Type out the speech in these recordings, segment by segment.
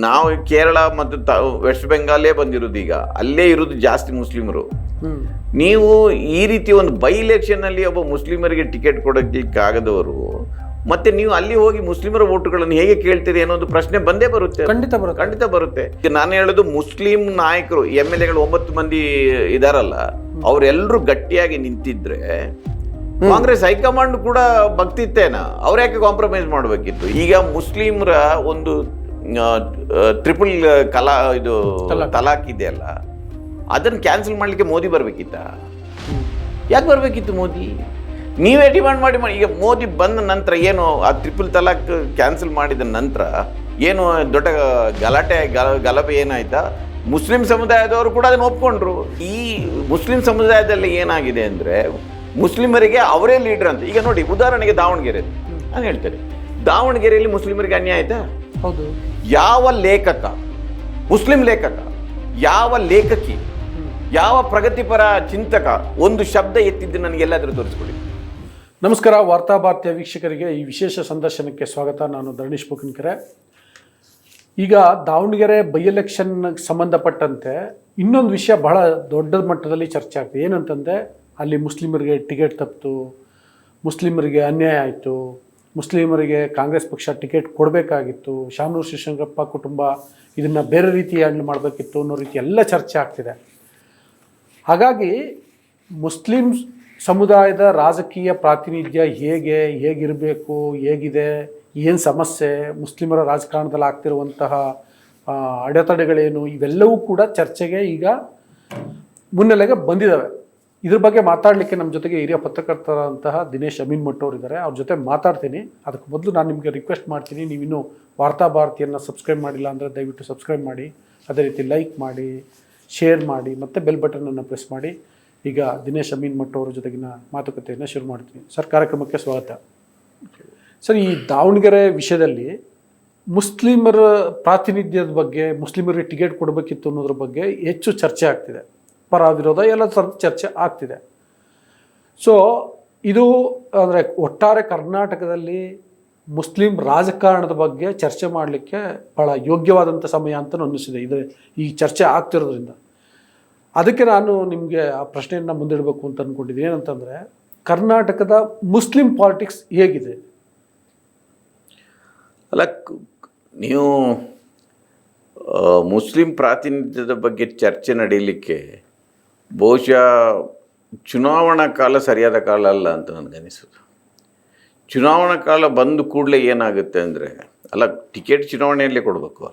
ನಾವು ಕೇರಳ ಮತ್ತು ವೆಸ್ಟ್ ಬೆಂಗಾಲೇ ಬಂದಿರೋದು, ಈಗ ಅಲ್ಲೇ ಇರೋದು ಜಾಸ್ತಿ ಮುಸ್ಲಿಮರು. ನೀವು ಈ ರೀತಿ ಒಂದು ಬೈ ಎಲೆಕ್ಷನ್ನಲ್ಲಿ ಒಬ್ಬ ಮುಸ್ಲಿಮರಿಗೆ ಟಿಕೆಟ್ ಕೊಡೋಕ್ಕೆ ಆಗದವರು ಮತ್ತೆ ನೀವು ಅಲ್ಲಿ ಹೋಗಿ ಮುಸ್ಲಿಮರ ಓಟುಗಳನ್ನು ಹೇಗೆ ಕೇಳ್ತೀರಿ ಅನ್ನೋ ಒಂದು ಪ್ರಶ್ನೆ ಬಂದೇ ಬರುತ್ತೆ. ಖಂಡಿತ ಬರುತ್ತೆ. ನಾನು ಹೇಳೋದು ಮುಸ್ಲಿಂ ನಾಯಕರು MLAಗಳು 9 ಮಂದಿ ಇದಾರಲ್ಲ, ಅವರೆಲ್ಲರೂ ಗಟ್ಟಿಯಾಗಿ ನಿಂತಿದ್ರೆ ಕಾಂಗ್ರೆಸ್ ಹೈಕಮಾಂಡ್ ಕೂಡ ಭಕ್ತಿತ್ತೇನ, ಅವ್ರು ಯಾಕೆ ಕಾಂಪ್ರಮೈಸ್ ಮಾಡಬೇಕಿತ್ತು? ಈಗ ಮುಸ್ಲಿಮರ ಒಂದು ಟ್ರಿಪಲ್ ತಲಾಕ್ ಇದೆಯಲ್ಲ, ಅದನ್ನು ಕ್ಯಾನ್ಸಲ್ ಮಾಡಲಿಕ್ಕೆ ಮೋದಿ ಬರಬೇಕಿತ್ತ? ಯಾಕೆ ಬರಬೇಕಿತ್ತು ಮೋದಿ? ನೀವೇ ಡಿಮಾಂಡ್ ಮಾಡಿ. ಈಗ ಮೋದಿ ಬಂದ ನಂತರ ಏನು ಆ ಟ್ರಿಪಲ್ ತಲಾಕ್ ಕ್ಯಾನ್ಸಲ್ ಮಾಡಿದ ನಂತರ ಏನು ದೊಡ್ಡ ಗಲಭೆ ಏನಾಯ್ತಾ? ಮುಸ್ಲಿಂ ಸಮುದಾಯದವರು ಕೂಡ ಅದನ್ನು ಒಪ್ಕೊಂಡ್ರು. ಈ ಮುಸ್ಲಿಂ ಸಮುದಾಯದಲ್ಲಿ ಏನಾಗಿದೆ ಅಂದರೆ ಮುಸ್ಲಿಮರಿಗೆ ಅವರೇ ಲೀಡರ್ ಅಂತ. ಈಗ ನೋಡಿ, ಉದಾಹರಣೆಗೆ ದಾವಣಗೆರೆ ನಾನು ಹೇಳ್ತೇನೆ, ದಾವಣಗೆರೆಯಲ್ಲಿ ಮುಸ್ಲಿಮರಿಗೆ ಅನ್ಯಾಯ ಆಯ್ತಾ? ಹೌದು. ಯಾವ ಲೇಖಕ, ಮುಸ್ಲಿಂ ಲೇಖಕ, ಯಾವ ಲೇಖಕಿ, ಯಾವ ಪ್ರಗತಿಪರ ಚಿಂತಕ ಒಂದು ಶಬ್ದ ಎತ್ತಿದ್ದು ನನಗೆಲ್ಲಾದರೂ ತೋರಿಸ್ಕೊಳ್ಳಿ. ನಮಸ್ಕಾರ, ವಾರ್ತಾ ಭಾರತೀಯ ವೀಕ್ಷಕರಿಗೆ ಈ ವಿಶೇಷ ಸಂದರ್ಶನಕ್ಕೆ ಸ್ವಾಗತ. ನಾನು ಧರಣೀಶ್ ಪೂಕನ್ಕೆರೆ. ಈಗ ದಾವಣಗೆರೆ ಬೈ ಎಲೆಕ್ಷನ್ಗೆ ಸಂಬಂಧಪಟ್ಟಂತೆ ಇನ್ನೊಂದು ವಿಷಯ ಬಹಳ ದೊಡ್ಡ ಮಟ್ಟದಲ್ಲಿ ಚರ್ಚೆ ಆಗ್ತದೆ. ಏನಂತಂದರೆ ಅಲ್ಲಿ ಮುಸ್ಲಿಮರಿಗೆ ಟಿಕೆಟ್ ತಪ್ಪಿತು, ಮುಸ್ಲಿಮರಿಗೆ ಅನ್ಯಾಯ ಆಯಿತು, ಮುಸ್ಲಿಮರಿಗೆ ಕಾಂಗ್ರೆಸ್ ಪಕ್ಷ ಟಿಕೆಟ್ ಕೊಡಬೇಕಾಗಿತ್ತು, ಶಾಮನೂರು ಶಿವಶಂಕರಪ್ಪ ಕುಟುಂಬ ಇದನ್ನು ಬೇರೆ ರೀತಿ ಹ್ಯಾಂಡಲ್ ಮಾಡಬೇಕಿತ್ತು ಅನ್ನೋ ರೀತಿ ಎಲ್ಲ ಚರ್ಚೆ ಆಗ್ತಿದೆ. ಹಾಗಾಗಿ ಮುಸ್ಲಿಂ ಸಮುದಾಯದ ರಾಜಕೀಯ ಪ್ರಾತಿನಿಧ್ಯ ಹೇಗಿರಬೇಕು, ಹೇಗಿದೆ, ಏನು ಸಮಸ್ಯೆ, ಮುಸ್ಲಿಮರ ರಾಜಕಾರಣದಲ್ಲಿ ಆಗ್ತಿರುವಂತಹ ಅಡೆತಡೆಗಳೇನು, ಇವೆಲ್ಲವೂ ಕೂಡ ಚರ್ಚೆಗೆ ಈಗ ಮುನ್ನೆಲೆಗೆ ಬಂದಿದ್ದಾವೆ. ಇದ್ರ ಬಗ್ಗೆ ಮಾತಾಡಲಿಕ್ಕೆ ನಮ್ಮ ಜೊತೆಗೆ ಹಿರಿಯ ಪತ್ರಕರ್ತರಂತಹ ದಿನೇಶ್ ಅಮೀನ್ ಮಠ್ ಅವರಿದ್ದಾರೆ. ಅವ್ರ ಜೊತೆ ಮಾತಾಡ್ತೀನಿ. ಅದಕ್ಕೆ ಮೊದಲು ನಾನು ನಿಮಗೆ ರಿಕ್ವೆಸ್ಟ್ ಮಾಡ್ತೀನಿ, ನೀವಿನ್ನೂ ವಾರ್ತಾ ಭಾರತಿಯನ್ನು ಸಬ್ಸ್ಕ್ರೈಬ್ ಮಾಡಿಲ್ಲ ಅಂದರೆ ದಯವಿಟ್ಟು ಸಬ್ಸ್ಕ್ರೈಬ್ ಮಾಡಿ, ಅದೇ ರೀತಿ ಲೈಕ್ ಮಾಡಿ, ಶೇರ್ ಮಾಡಿ, ಮತ್ತು ಬೆಲ್ ಬಟನನ್ನು ಪ್ರೆಸ್ ಮಾಡಿ. ಈಗ ದಿನೇಶ್ ಅಮೀನ್ ಮಠ್ ಅವರ ಜೊತೆಗಿನ ಮಾತುಕತೆಯನ್ನು ಶುರು ಮಾಡ್ತೀನಿ. ಸರ್, ಕಾರ್ಯಕ್ರಮಕ್ಕೆ ಸ್ವಾಗತ. ಸರ್, ಈ ದಾವಣಗೆರೆ ವಿಷಯದಲ್ಲಿ ಮುಸ್ಲಿಮರ ಪ್ರಾತಿನಿಧ್ಯದ ಬಗ್ಗೆ, ಮುಸ್ಲಿಮರಿಗೆ ಟಿಕೆಟ್ ಕೊಡಬೇಕಿತ್ತು ಅನ್ನೋದ್ರ ಬಗ್ಗೆ ಹೆಚ್ಚು ಚರ್ಚೆ ಆಗ್ತಿದೆ. ಪರ ವಿರೋಧ ಎಲ್ಲ ಥರದ ಚರ್ಚೆ ಆಗ್ತಿದೆ. ಸೊ ಇದು ಅಂದರೆ ಒಟ್ಟಾರೆ ಕರ್ನಾಟಕದಲ್ಲಿ ಮುಸ್ಲಿಂ ರಾಜಕಾರಣದ ಬಗ್ಗೆ ಚರ್ಚೆ ಮಾಡಲಿಕ್ಕೆ ಭಾಳ ಯೋಗ್ಯವಾದಂಥ ಸಮಯ ಅಂತ ಅನ್ನಿಸಿದೆ ಇದು ಈ ಚರ್ಚೆ ಆಗ್ತಿರೋದ್ರಿಂದ. ಅದಕ್ಕೆ ನಾನು ನಿಮಗೆ ಆ ಪ್ರಶ್ನೆಯನ್ನು ಮುಂದಿಡಬೇಕು ಅಂತ ಅಂದ್ಕೊಂಡಿದ್ದೀನಿ. ಏನಂತಂದರೆ, ಕರ್ನಾಟಕದ ಮುಸ್ಲಿಂ ಪಾಲಿಟಿಕ್ಸ್ ಹೇಗಿದೆ? ಅಲ್ಲ, ನೀವು ಮುಸ್ಲಿಂ ಪ್ರಾತಿನಿಧ್ಯದ ಬಗ್ಗೆ ಚರ್ಚೆ ನಡೀಲಿಕ್ಕೆ ಬಹುಶಃ ಚುನಾವಣಾ ಕಾಲ ಸರಿಯಾದ ಕಾಲ ಅಲ್ಲ ಅಂತ ನನಗನ್ನಿಸೋದು. ಚುನಾವಣಾ ಕಾಲ ಬಂದ ಕೂಡಲೇ ಏನಾಗುತ್ತೆ ಅಂದರೆ, ಅಲ್ಲ, ಟಿಕೆಟ್ ಚುನಾವಣೆಯಲ್ಲೇ ಕೊಡಬೇಕು.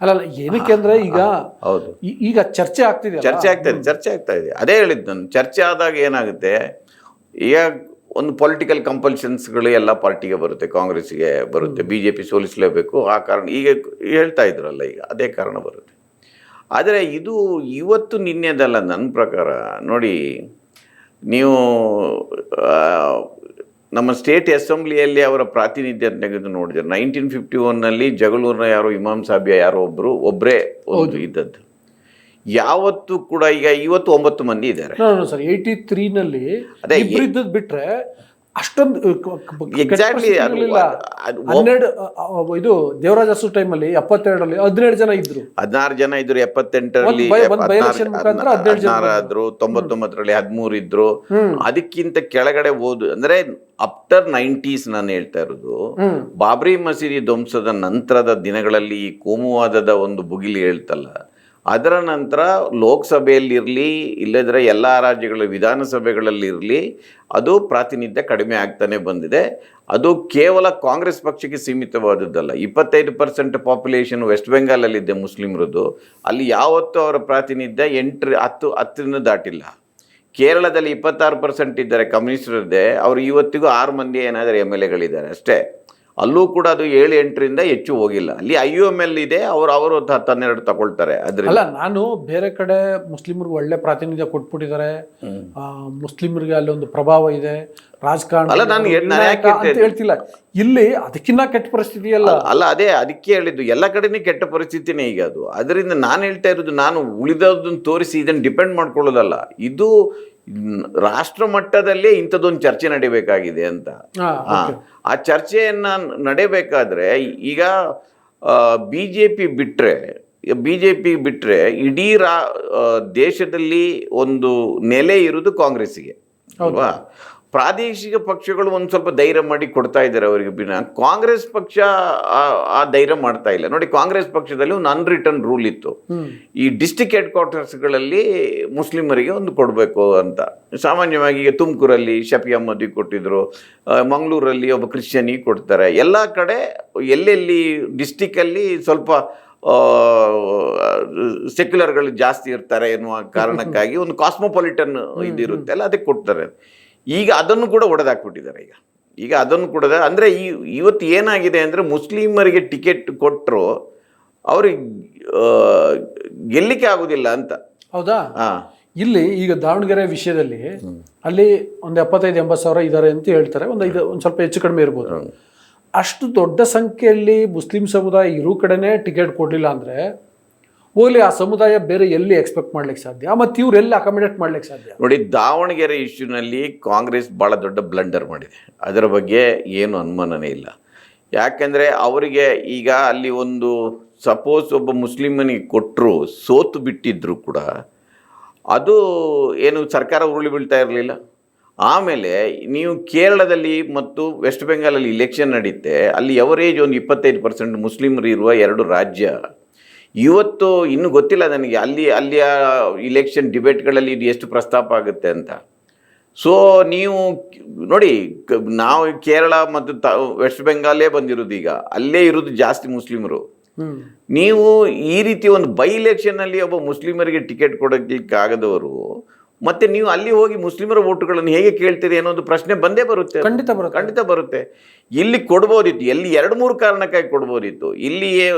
ಅಲ್ಲ, ಏನಕ್ಕೆ ಅಂದರೆ ಈಗ ಹೌದು, ಈಗ ಚರ್ಚೆ ಆಗ್ತಾ ಇದೆ. ಅದೇ ಹೇಳಿದ್ದು ನಾನು. ಚರ್ಚೆ ಆದಾಗ ಏನಾಗುತ್ತೆ, ಈಗ ಒಂದು ಪೊಲಿಟಿಕಲ್ ಕಂಪಲ್ಷನ್ಸ್ಗಳು ಎಲ್ಲ ಪಾರ್ಟಿಗೆ ಬರುತ್ತೆ, ಕಾಂಗ್ರೆಸ್ಸಿಗೆ ಬರುತ್ತೆ, BJP ಸೋಲಿಸಲೇಬೇಕು, ಆ ಕಾರಣ ಈಗ ಹೇಳ್ತಾ ಇದ್ರಲ್ಲ, ಈಗ ಅದೇ ಕಾರಣ ಬರುತ್ತೆ. ಆದರೆ ಇದು ಇವತ್ತು ನಿನ್ನೆದಲ್ಲ ನನ್ನ ಪ್ರಕಾರ. ನೋಡಿ, ನೀವು ನಮ್ಮ ಸ್ಟೇಟ್ ಅಸೆಂಬ್ಲಿಯಲ್ಲಿ ಅವರ ಪ್ರಾತಿನಿಧ್ಯ ತೆಗೆದು ನೋಡಿದ್ರೆ 1951ನಲ್ಲಿ ಜಗಳೂರಿನ ಯಾರೋ ಇಮಾಮ್ ಸಾಬಿಯಾ ಯಾರೋ ಒಬ್ಬರೇ ಒಂದು ಇದ್ದದ್ದು. ಯಾವತ್ತು ಕೂಡ ಈಗ ಇವತ್ತು 9 ಮಂದಿ ಇದ್ದಾರೆ ಸರ್. 83ನಲ್ಲಿ ಅದೇ ಬಿಟ್ರೆ ಅಷ್ಟೊಂದು ಎಕ್ಸಾಕ್ಟ್ಲಿ 12 ಇದು ದೇವರಾಜ ಅರಸು ಟೈಮಲ್ಲಿ 72ರಲ್ಲಿ 17 ಜನ ಇದ್ರು, 16 ಜನ ಇದ್ರು, 78ರಲ್ಲಿ 16 ಆದ್ರು, 99ರಲ್ಲಿ 13 ಇದ್ರು. ಅದಕ್ಕಿಂತ ಕೆಳಗಡೆ ಅಂದ್ರೆ ಆಫ್ಟರ್ 90s ನಾನು ಹೇಳ್ತಾ ಇರೋದು. ಬಾಬ್ರಿ ಮಸೀದಿ ಧ್ವಂಸದ ನಂತರದ ದಿನಗಳಲ್ಲಿ ಈ ಕೋಮುವಾದದ ಒಂದು ಭುಗಿಲಿ ಹೇಳ್ತಲ್ಲ, ಅದರ ನಂತರ ಲೋಕಸಭೆಯಲ್ಲಿರಲಿ, ಇಲ್ಲದ್ರೆ ಎಲ್ಲ ರಾಜ್ಯಗಳ ವಿಧಾನಸಭೆಗಳಲ್ಲಿರಲಿ ಅದು ಪ್ರಾತಿನಿಧ್ಯ ಕಡಿಮೆ ಆಗ್ತಾನೆ ಬಂದಿದೆ. ಅದು ಕೇವಲ ಕಾಂಗ್ರೆಸ್ ಪಕ್ಷಕ್ಕೆ ಸೀಮಿತವಾದದ್ದಲ್ಲ. 25% ಪಾಪ್ಯುಲೇಷನ್ ವೆಸ್ಟ್ ಬೆಂಗಾಲಲ್ಲಿದೆ ಮುಸ್ಲಿಮರದ್ದು. ಅಲ್ಲಿ ಯಾವತ್ತೂ ಅವರ ಪ್ರಾತಿನಿಧ್ಯ 10 ದಾಟಿಲ್ಲ. ಕೇರಳದಲ್ಲಿ 26% ಇದ್ದಾರೆ ಕಮ್ಯುನಿಸ್ಟರದ್ದೇ. ಅವರು ಇವತ್ತಿಗೂ 6 ಮಂದಿ ಏನಾದರೂ MLAಗಳಿದ್ದಾರೆ ಅಷ್ಟೇ. ಅಲ್ಲೂ ಕೂಡ ಅದು 7-8ರಿಂದ ಹೆಚ್ಚು ಹೋಗಿಲ್ಲ. ಅಲ್ಲಿ IUML ಇದೆ, ಅವರು 12 ತಗೊಳ್ತಾರೆ. ಅಲ್ಲ, ನಾನು ಬೇರೆ ಕಡೆ ಮುಸ್ಲಿಮರಿಗೆ ಒಳ್ಳೆ ಪ್ರಾತಿನಿಧ್ಯ ಕೊಟ್ಬಿಟ್ಟಿದ್ದಾರೆ, ಮುಸ್ಲಿಮರಿಗೆ ಅಲ್ಲಿ ಒಂದು ಪ್ರಭಾವ ಇದೆ ರಾಜಕಾರಣ ಅಂತ ಹೇಳ್ತಿಲ್ಲ. ಇಲ್ಲಿ ಅದಕ್ಕಿಂತ ಕೆಟ್ಟ ಪರಿಸ್ಥಿತಿ ಅಲ್ಲ, ಅದೇ ಅದಕ್ಕೆ ಹೇಳಿದ್ದು, ಎಲ್ಲ ಕಡೆನೇ ಕೆಟ್ಟ ಪರಿಸ್ಥಿತಿನೇ ಈಗ ಅದು. ಅದರಿಂದ ನಾನು ಹೇಳ್ತಾ ಇರೋದು, ನಾನು ಉಳಿದದನ್ನು ತೋರಿಸಿ ಇದನ್ನು ಡಿಪೆಂಡ್ ಮಾಡ್ಕೊಳ್ಳೋದಲ್ಲ. ಇದು ರಾಷ್ಟ್ರ ಮಟ್ಟದಲ್ಲೇ ಇಂಥದ್ದೊಂದು ಚರ್ಚೆ ನಡೀಬೇಕಾಗಿದೆ ಅಂತ. ಆ ಚರ್ಚೆಯನ್ನ ನಡೆಯಬೇಕಾದ್ರೆ ಈಗ ಬಿ ಜೆ ಪಿ ಬಿಟ್ಟರೆ ಇಡೀ ದೇಶದಲ್ಲಿ ಒಂದು ನೆಲೆ ಇರೋದು ಕಾಂಗ್ರೆಸ್ಸಿಗೆ ಅಲ್ವಾ. ಪ್ರಾದೇಶಿಕ ಪಕ್ಷಗಳು ಒಂದು ಸ್ವಲ್ಪ ಧೈರ್ಯ ಮಾಡಿ ಕೊಡ್ತಾ ಇದ್ದಾರೆ ಅವರಿಗೆ ಬಿನ ಕಾಂಗ್ರೆಸ್ ಪಕ್ಷ ಆ ಧೈರ್ಯ ಮಾಡ್ತಾ ಇಲ್ಲ. ನೋಡಿ, ಕಾಂಗ್ರೆಸ್ ಪಕ್ಷದಲ್ಲಿ ಒಂದು ಅನ್ರಿಟರ್ನ್ ರೂಲ್ ಇತ್ತು, ಈ ಡಿಸ್ಟಿಕ್ ಹೆಡ್ ಕ್ವಾರ್ಟರ್ಸ್ಗಳಲ್ಲಿ ಮುಸ್ಲಿಮರಿಗೆ ಒಂದು ಕೊಡಬೇಕು ಅಂತ. ಸಾಮಾನ್ಯವಾಗಿ ಈಗ ತುಮಕೂರಲ್ಲಿ ಶಫಿ ಅಹ್ಮದಿಗೆ ಕೊಟ್ಟಿದ್ರು, ಮಂಗಳೂರಲ್ಲಿ ಒಬ್ಬ ಕ್ರಿಶ್ಚಿಯನಿಗೆ ಕೊಡ್ತಾರೆ. ಎಲ್ಲ ಕಡೆ ಎಲ್ಲೆಲ್ಲಿ ಡಿಸ್ಟಿಕಲ್ಲಿ ಸ್ವಲ್ಪ ಸೆಕ್ಯುಲರ್ಗಳು ಜಾಸ್ತಿ ಇರ್ತಾರೆ ಎನ್ನುವ ಕಾರಣಕ್ಕಾಗಿ ಒಂದು ಕಾಸ್ಮೋಪಾಲಿಟನ್ ಇದಿರುತ್ತೆ ಅಲ್ಲ, ಅದಕ್ಕೆ ಕೊಡ್ತಾರೆ. ಈಗ ಅದನ್ನು ಕೂಡ ಒಡೆದಾಕ್ಬಿಟ್ಟಿದ್ದಾರೆ. ಈಗ ಅದನ್ನು ಕೂಡ ಅಂದರೆ ಇವತ್ತು ಏನಾಗಿದೆ ಅಂದರೆ ಮುಸ್ಲಿಮರಿಗೆ ಟಿಕೆಟ್ ಕೊಟ್ಟರು ಅವ್ರಿಗೆ ಗೆಲ್ಲಿಕ್ಕೆ ಆಗೋದಿಲ್ಲ ಅಂತ. ಹೌದಾ? ಇಲ್ಲಿ ಈಗ ದಾವಣಗೆರೆ ವಿಷಯದಲ್ಲಿ ಅಲ್ಲಿ ಒಂದು 75-80 ಸಾವಿರ ಇದ್ದಾರೆ ಅಂತ ಹೇಳ್ತಾರೆ. ಒಂದು ಸ್ವಲ್ಪ ಹೆಚ್ಚು ಕಡಿಮೆ ಇರ್ಬೋದು. ಅಷ್ಟು ದೊಡ್ಡ ಸಂಖ್ಯೆಯಲ್ಲಿ ಮುಸ್ಲಿಂ ಸಮುದಾಯ ಇರೋ ಕಡೆನೇ ಟಿಕೆಟ್ ಕೊಡಲಿಲ್ಲ ಅಂದರೆ ಹೋಗ್ಲಿ ಆ ಸಮುದಾಯ ಬೇರೆ ಎಲ್ಲಿ ಎಕ್ಸ್ಪೆಕ್ಟ್ ಮಾಡ್ಲಿಕ್ಕೆ ಸಾಧ್ಯ, ಮತ್ತು ಇವ್ರು ಎಲ್ಲಿ ಅಕಾಮಿಡೇಟ್ ಮಾಡ್ಲಿಕ್ಕೆ ಸಾಧ್ಯ? ನೋಡಿ, ದಾವಣಗೆರೆ ಇಶ್ಯೂನಲ್ಲಿ ಕಾಂಗ್ರೆಸ್ ಭಾಳ ದೊಡ್ಡ ಬ್ಲಂಡರ್ ಮಾಡಿದೆ, ಅದರ ಬಗ್ಗೆ ಏನು ಅನುಮಾನನೇ ಇಲ್ಲ. ಯಾಕೆಂದರೆ ಅವರಿಗೆ ಈಗ ಅಲ್ಲಿ ಒಂದು ಸಪೋಸ್ ಒಬ್ಬ ಮುಸ್ಲಿಮನಿಗೆ ಕೊಟ್ಟರು ಸೋತು ಬಿಟ್ಟಿದ್ರು ಕೂಡ ಅದು ಏನು ಸರ್ಕಾರ ಉರುಳಿ ಬೀಳ್ತಾ ಇರಲಿಲ್ಲ. ಆಮೇಲೆ ನೀವು ಕೇರಳದಲ್ಲಿ ಮತ್ತು ವೆಸ್ಟ್ ಬೆಂಗಾಲಲ್ಲಿ ಇಲೆಕ್ಷನ್ ನಡೀತೆ, ಅಲ್ಲಿ ಎವರೇಜ್ ಒಂದು 25% ಮುಸ್ಲಿಮರು ಇರುವ 2 ರಾಜ್ಯ. ಇವತ್ತು ಇನ್ನೂ ಗೊತ್ತಿಲ್ಲ ನನಗೆ ಅಲ್ಲಿಯ ಇಲೆಕ್ಷನ್ ಡಿಬೇಟ್ಗಳಲ್ಲಿ ಇದು ಎಷ್ಟು ಪ್ರಸ್ತಾಪ ಆಗುತ್ತೆ ಅಂತ. ಸೊ ನೀವು ನೋಡಿ, ನಾವು ಕೇರಳ ಮತ್ತು ವೆಸ್ಟ್ ಬೆಂಗಾಲೇ ಬಂದಿರೋದು, ಈಗ ಅಲ್ಲೇ ಇರೋದು ಜಾಸ್ತಿ ಮುಸ್ಲಿಮರು. ನೀವು ಈ ರೀತಿ ಒಂದು ಬೈ ಎಲೆಕ್ಷನ್ನಲ್ಲಿ ಒಬ್ಬ ಮುಸ್ಲಿಮರಿಗೆ ಟಿಕೆಟ್ ಕೊಡೋಕ್ಕಾಗದವರು ಮತ್ತೆ ನೀವು ಅಲ್ಲಿ ಹೋಗಿ ಮುಸ್ಲಿಮರ ವೋಟುಗಳನ್ನು ಹೇಗೆ ಕೇಳ್ತೀರಿ ಅನ್ನೋದು ಪ್ರಶ್ನೆ ಬಂದೇ ಬರುತ್ತೆ. ಖಂಡಿತ ಬರುತ್ತೆ. ಇಲ್ಲಿ ಕೊಡ್ಬೋದಿತ್ತು, ಎಲ್ಲಿ 2-3 ಕಾರಣಕ್ಕಾಗಿ ಕೊಡ್ಬೋದಿತ್ತು. ಇಲ್ಲಿ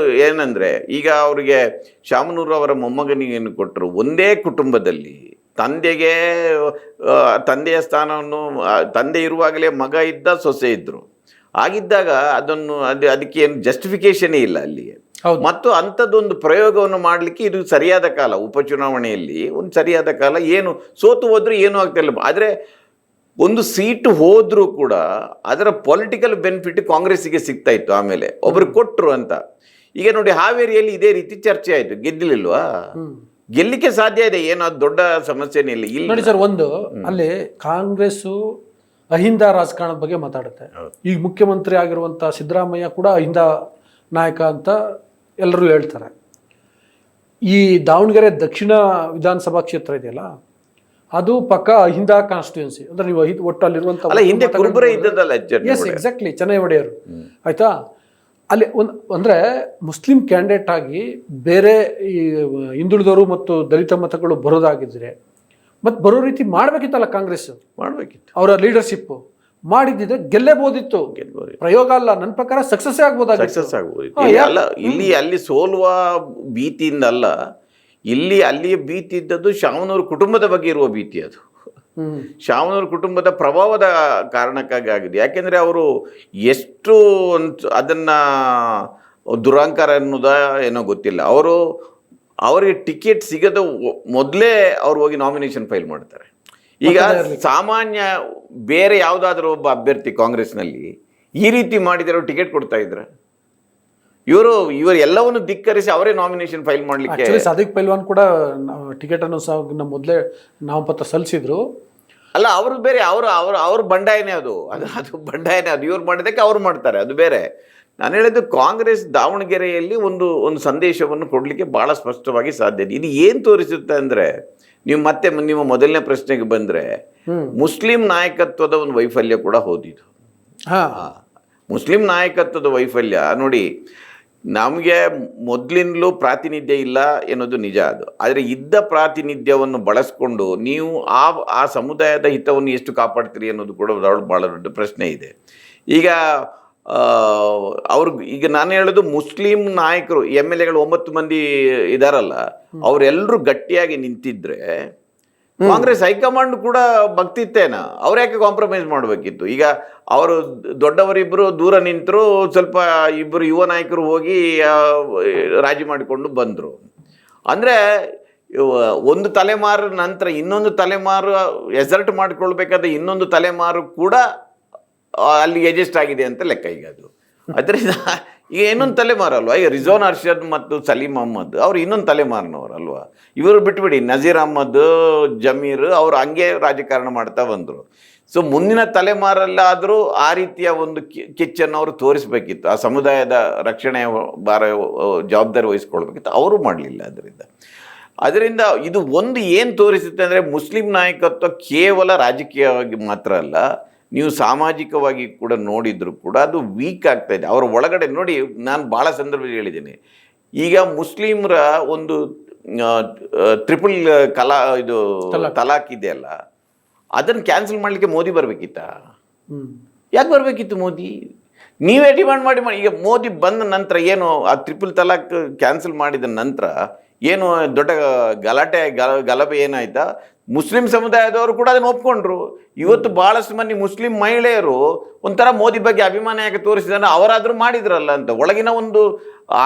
ಏನಂದರೆ, ಈಗ ಅವರಿಗೆ ಶಾಮನೂರು ಅವರ ಮೊಮ್ಮಗನಿಗೇನು ಕೊಟ್ಟರು, ಒಂದೇ ಕುಟುಂಬದಲ್ಲಿ ತಂದೆಯ ಸ್ಥಾನವನ್ನು ತಂದೆ ಇರುವಾಗಲೇ ಮಗ ಇದ್ದ, ಸೊಸೆ ಇದ್ದರು. ಆಗಿದ್ದಾಗ ಅದಕ್ಕೆ ಏನು ಜಸ್ಟಿಫಿಕೇಶನೇ ಇಲ್ಲ ಅಲ್ಲಿಗೆ. ಮತ್ತು ಅಂಥದ್ದೊಂದು ಪ್ರಯೋಗವನ್ನು ಮಾಡಲಿಕ್ಕೆ ಇದು ಸರಿಯಾದ ಕಾಲ, ಉಪಚುನಾವಣೆಯಲ್ಲಿ ಒಂದು ಸರಿಯಾದ ಕಾಲ. ಏನು ಸೋತು ಹೋದ್ರೂ ಏನೂ ಆಗ್ತಿಲ್ಲ, ಆದರೆ ಒಂದು ಸೀಟು ಹೋದರೂ ಕೂಡ ಅದರ ಪೊಲಿಟಿಕಲ್ ಬೆನಿಫಿಟ್ ಕಾಂಗ್ರೆಸ್ಸಿಗೆ ಸಿಗ್ತಾ ಇತ್ತು. ಆಮೇಲೆ ಒಬ್ರು ಕೊಟ್ಟರು ಅಂತ. ಈಗ ನೋಡಿ, ಹಾವೇರಿಯಲ್ಲಿ ಇದೇ ರೀತಿ ಚರ್ಚೆ ಆಯಿತು, ಗೆದ್ದಿಲ್ವಾ? ಗೆಲ್ಲಿಕ್ಕೆ ಸಾಧ್ಯ ಇದೆ, ಏನೋ ದೊಡ್ಡ ಸಮಸ್ಯೆನೇ ಇಲ್ಲ. ಇಲ್ಲಿ ನೋಡಿ ಸರ್, ಒಂದು ಅಲ್ಲಿ ಕಾಂಗ್ರೆಸ್ಸು ಅಹಿಂದ ರಾಜಕಾರಣದ ಬಗ್ಗೆ ಮಾತಾಡುತ್ತೆ. ಈಗ ಮುಖ್ಯಮಂತ್ರಿ ಆಗಿರುವಂಥ ಸಿದ್ದರಾಮಯ್ಯ ಕೂಡ ಅಹಿಂದ ನಾಯಕ ಅಂತ ಎಲ್ಲರೂ ಹೇಳ್ತಾರೆ. ಈ ದಾವಣಗೆರೆ ದಕ್ಷಿಣ ವಿಧಾನಸಭಾ ಕ್ಷೇತ್ರ ಇದೆಯಲ್ಲ, ಅದು ಪಕ್ಕ ಅಹಿಂದ ಕಾನ್ಸ್ಟಿಟ್ಯೂನ್ಸಿ. ಅಂದ್ರೆ ನೀವು ಒಟ್ಟು ಅಲ್ಲಿರುವಂಥ ಹಿಂದೆ ಕುರುಬರೇ ಇದ್ದದಲ್ಲ. ಎಸ್, ಎಕ್ಸಾಕ್ಟ್ಲಿ, ಚೆನ್ನೈ ಒಡೆಯರು. ಆಯ್ತಾ? ಅಲ್ಲಿ ಅಂದರೆ ಮುಸ್ಲಿಂ ಕ್ಯಾಂಡಿಡೇಟ್ ಆಗಿ ಬೇರೆ ಈ ಹಿಂದುಳಿದವರು ಮತ್ತು ದಲಿತ ಮತಗಳು ಬರೋದಾಗಿದ್ರೆ ಮತ್ತು ಬರೋ ರೀತಿ ಮಾಡಬೇಕಿತ್ತಲ್ಲ ಕಾಂಗ್ರೆಸ್. ಮಾಡಬೇಕಿತ್ತು, ಅವರ ಲೀಡರ್ಶಿಪ್ ಮಾಡಿದ್ದಿದ್ರೆ ಗೆಲ್ಲೇಬೋದಿತ್ತು. ಪ್ರಯೋಗ ಅಲ್ಲ, ನನ್ನ ಪ್ರಕಾರ ಸಕ್ಸಸ್ ಆಗ್ಬೋದಾಗಿತ್ತು. ಅಲ್ಲಿ ಸೋಲುವ ಭೀತಿಯಿಂದ ಅಲ್ಲ, ಅಲ್ಲಿಯ ಭೀತಿ ಇದ್ದದ್ದು ಶಾಮನೂರು ಕುಟುಂಬದ ಬಗ್ಗೆ ಇರುವ ಭೀತಿ. ಅದು ಶಾಮನೂರು ಕುಟುಂಬದ ಪ್ರಭಾವದ ಕಾರಣಕ್ಕಾಗಿ ಆಗಿದೆ. ಯಾಕೆಂದರೆ ಅವರು ಎಷ್ಟು ಅದನ್ನು ದುರಹಂಕಾರ ಅನ್ನೋದ ಏನೋ ಗೊತ್ತಿಲ್ಲ, ಅವರಿಗೆ ಟಿಕೆಟ್ ಸಿಗದ ಮೊದಲೇ ಅವ್ರು ಹೋಗಿ ನಾಮಿನೇಷನ್ ಫೈಲ್ ಮಾಡ್ತಾರೆ. ಈಗ ಸಾಮಾನ್ಯ ಬೇರೆ ಯಾವುದಾದ್ರೂ ಒಬ್ಬ ಅಭ್ಯರ್ಥಿ ಕಾಂಗ್ರೆಸ್ನಲ್ಲಿ ಈ ರೀತಿ ಮಾಡಿದರೆ ಅವ್ರು ಟಿಕೆಟ್ ಕೊಡ್ತಾ ಇದ್ರೆ, ಇವರು ಎಲ್ಲವನ್ನು ಧಿಕ್ಕರಿಸಿ ಅವರೇ ನಾಮಿನೇಷನ್ ಫೈಲ್ ಮಾಡಲಿಕ್ಕೆ. ಸಾದಿಕ್ ಪೈಲ್ವಾನ್ ಕೂಡ ಟಿಕೆಟ್ ಅನ್ನು ಮೊದಲೇ ನಾಮಪತ್ರ ಸಲ್ಲಿಸಿದ್ರು ಅಲ್ಲ, ಅವರು ಬೇರೆ, ಅವ್ರ ಬಂಡಾಯನೇ ಅದು ಬಂಡಾಯನೇ ಅದು. ಇವ್ರು ಮಾಡಿದ್ದಕ್ಕೆ ಅವ್ರು ಮಾಡ್ತಾರೆ, ಅದು ಬೇರೆ. ನಾನು ಹೇಳಿದ್ದು ಕಾಂಗ್ರೆಸ್ ದಾವಣಗೆರೆಯಲ್ಲಿ ಒಂದು ಸಂದೇಶವನ್ನು ಕೊಡಲಿಕ್ಕೆ ಭಾಳ ಸ್ಪಷ್ಟವಾಗಿ ಸಾಧ್ಯ ಇದೆ. ಇದು ಏನು ತೋರಿಸುತ್ತೆ ಅಂದರೆ, ನೀವು ಮತ್ತೆ ನಿಮ್ಮ ಮೊದಲನೇ ಪ್ರಶ್ನೆಗೆ ಬಂದರೆ, ಮುಸ್ಲಿಂ ನಾಯಕತ್ವದ ಒಂದು ವೈಫಲ್ಯ ಕೂಡ ಹೋದಿದ್ದು. ಮುಸ್ಲಿಂ ನಾಯಕತ್ವದ ವೈಫಲ್ಯ ನೋಡಿ, ನಮಗೆ ಮೊದಲಿಂದಲೂ ಪ್ರಾತಿನಿಧ್ಯ ಇಲ್ಲ ಎನ್ನುವುದು ನಿಜ. ಅದು ಆದರೆ ಇದ್ದ ಪ್ರಾತಿನಿಧ್ಯವನ್ನು ಬಳಸ್ಕೊಂಡು ನೀವು ಆ ಸಮುದಾಯದ ಹಿತವನ್ನು ಎಷ್ಟು ಕಾಪಾಡ್ತೀರಿ ಅನ್ನೋದು ಕೂಡ ಭಾಳ ದೊಡ್ಡ ಪ್ರಶ್ನೆ ಇದೆ. ಈಗ ಈಗ ನಾನು ಹೇಳೋದು, ಮುಸ್ಲಿಂ ನಾಯಕರು MLAಗಳು 9 ಮಂದಿ ಇದಾರಲ್ಲ, ಅವರೆಲ್ಲರೂ ಗಟ್ಟಿಯಾಗಿ ನಿಂತಿದ್ರೆ ಕಾಂಗ್ರೆಸ್ ಹೈಕಮಾಂಡ್ ಕೂಡ ಭಕ್ತಿತ್ತೇನ, ಅವ್ರು ಯಾಕೆ ಕಾಂಪ್ರಮೈಸ್ ಮಾಡಬೇಕಿತ್ತು? ಈಗ ಅವರು ದೊಡ್ಡವರಿಬ್ಬರು ದೂರ ನಿಂತರು, ಸ್ವಲ್ಪ ಇಬ್ಬರು ಯುವ ನಾಯಕರು ಹೋಗಿ ರಾಜಿ ಮಾಡಿಕೊಂಡು ಬಂದರು. ಅಂದರೆ ಒಂದು ತಲೆಮಾರು ನಂತರ ಇನ್ನೊಂದು ತಲೆಮಾರು ಎಸರ್ಟ್ ಮಾಡಿಕೊಳ್ಬೇಕಾದ್ರೆ ಇನ್ನೊಂದು ತಲೆಮಾರು ಕೂಡ ಅಲ್ಲಿ ಅಡ್ಜಸ್ಟ್ ಆಗಿದೆ ಅಂತ ಲೆಕ್ಕ. ಈಗ ಅದರಿಂದ ಈಗ ಇನ್ನೊಂದು ತಲೆಮಾರು ಅಲ್ವಾ, ಈಗ ರಿಜ್ವಾನ್ ಅರ್ಷದ್ ಮತ್ತು ಸಲೀಂ ಅಹ್ಮದ್ ಅವ್ರು ಇನ್ನೊಂದು ತಲೆಮಾರಿನವರು ಅಲ್ವಾ. ಇವರು ಬಿಟ್ಬಿಡಿ, ನಜೀರ್ ಅಹ್ಮದ್, ಜಮೀರ್ ಅವರು ಹಂಗೆ ರಾಜಕಾರಣ ಮಾಡ್ತಾ ಬಂದರು. ಸೊ ಮುಂದಿನ ತಲೆಮಾರಲ್ಲಾದರೂ ಆ ರೀತಿಯ ಒಂದು ಕಿಚ್ಚನ್ನು ಅವರು ತೋರಿಸ್ಬೇಕಿತ್ತು, ಆ ಸಮುದಾಯದ ರಕ್ಷಣೆಯ ಜವಾಬ್ದಾರಿ ವಹಿಸ್ಕೊಳ್ಬೇಕಿತ್ತು, ಅವರು ಮಾಡಲಿಲ್ಲ. ಅದರಿಂದ ಇದು ಒಂದು ಏನು ತೋರಿಸುತ್ತೆ ಅಂದರೆ, ಮುಸ್ಲಿಂ ನಾಯಕತ್ವ ಕೇವಲ ರಾಜಕೀಯವಾಗಿ ಮಾತ್ರ ಅಲ್ಲ, ನೀವು ಸಾಮಾಜಿಕವಾಗಿ ಕೂಡ ನೋಡಿದ್ರು ಕೂಡ ಅದು ವೀಕ್ ಆಗ್ತಾ ಇದೆ. ಅವರ ಒಳಗಡೆ ನೋಡಿ, ನಾನು ಭಾಳ ಸಂದರ್ಭದಲ್ಲಿ ಹೇಳಿದ್ದೀನಿ, ಈಗ ಮುಸ್ಲಿಮರ ಒಂದು ಟ್ರಿಪಲ್ ತಲಾಕ್ ಇದೆಯಲ್ಲ, ಅದನ್ನು ಕ್ಯಾನ್ಸಲ್ ಮಾಡಲಿಕ್ಕೆ ಮೋದಿ ಬರಬೇಕಿತ್ತ? ಯಾಕೆ ಬರಬೇಕಿತ್ತು ಮೋದಿ? ನೀವೇ ಡಿಮಾಂಡ್ ಮಾಡಿ. ಈಗ ಮೋದಿ ಬಂದ ನಂತರ ಏನು ಆ ಟ್ರಿಪಲ್ ತಲಾಕ್ ಕ್ಯಾನ್ಸಲ್ ಮಾಡಿದ ನಂತರ ಏನು ದೊಡ್ಡ ಗಲಭೆ ಏನಾಯ್ತಾ? ಮುಸ್ಲಿಂ ಸಮುದಾಯದವರು ಕೂಡ ಅದನ್ನು ಒಪ್ಕೊಂಡ್ರು. ಇವತ್ತು ಭಾಳಷ್ಟು ಮಂದಿ ಮುಸ್ಲಿಂ ಮಹಿಳೆಯರು ಒಂಥರ ಮೋದಿ ಬಗ್ಗೆ ಅಭಿಮಾನ ಯಾಕೆ ತೋರಿಸಿದಾನೆ, ಅವರಾದರೂ ಮಾಡಿದ್ರಲ್ಲ ಅಂತ ಒಳಗಿನ ಒಂದು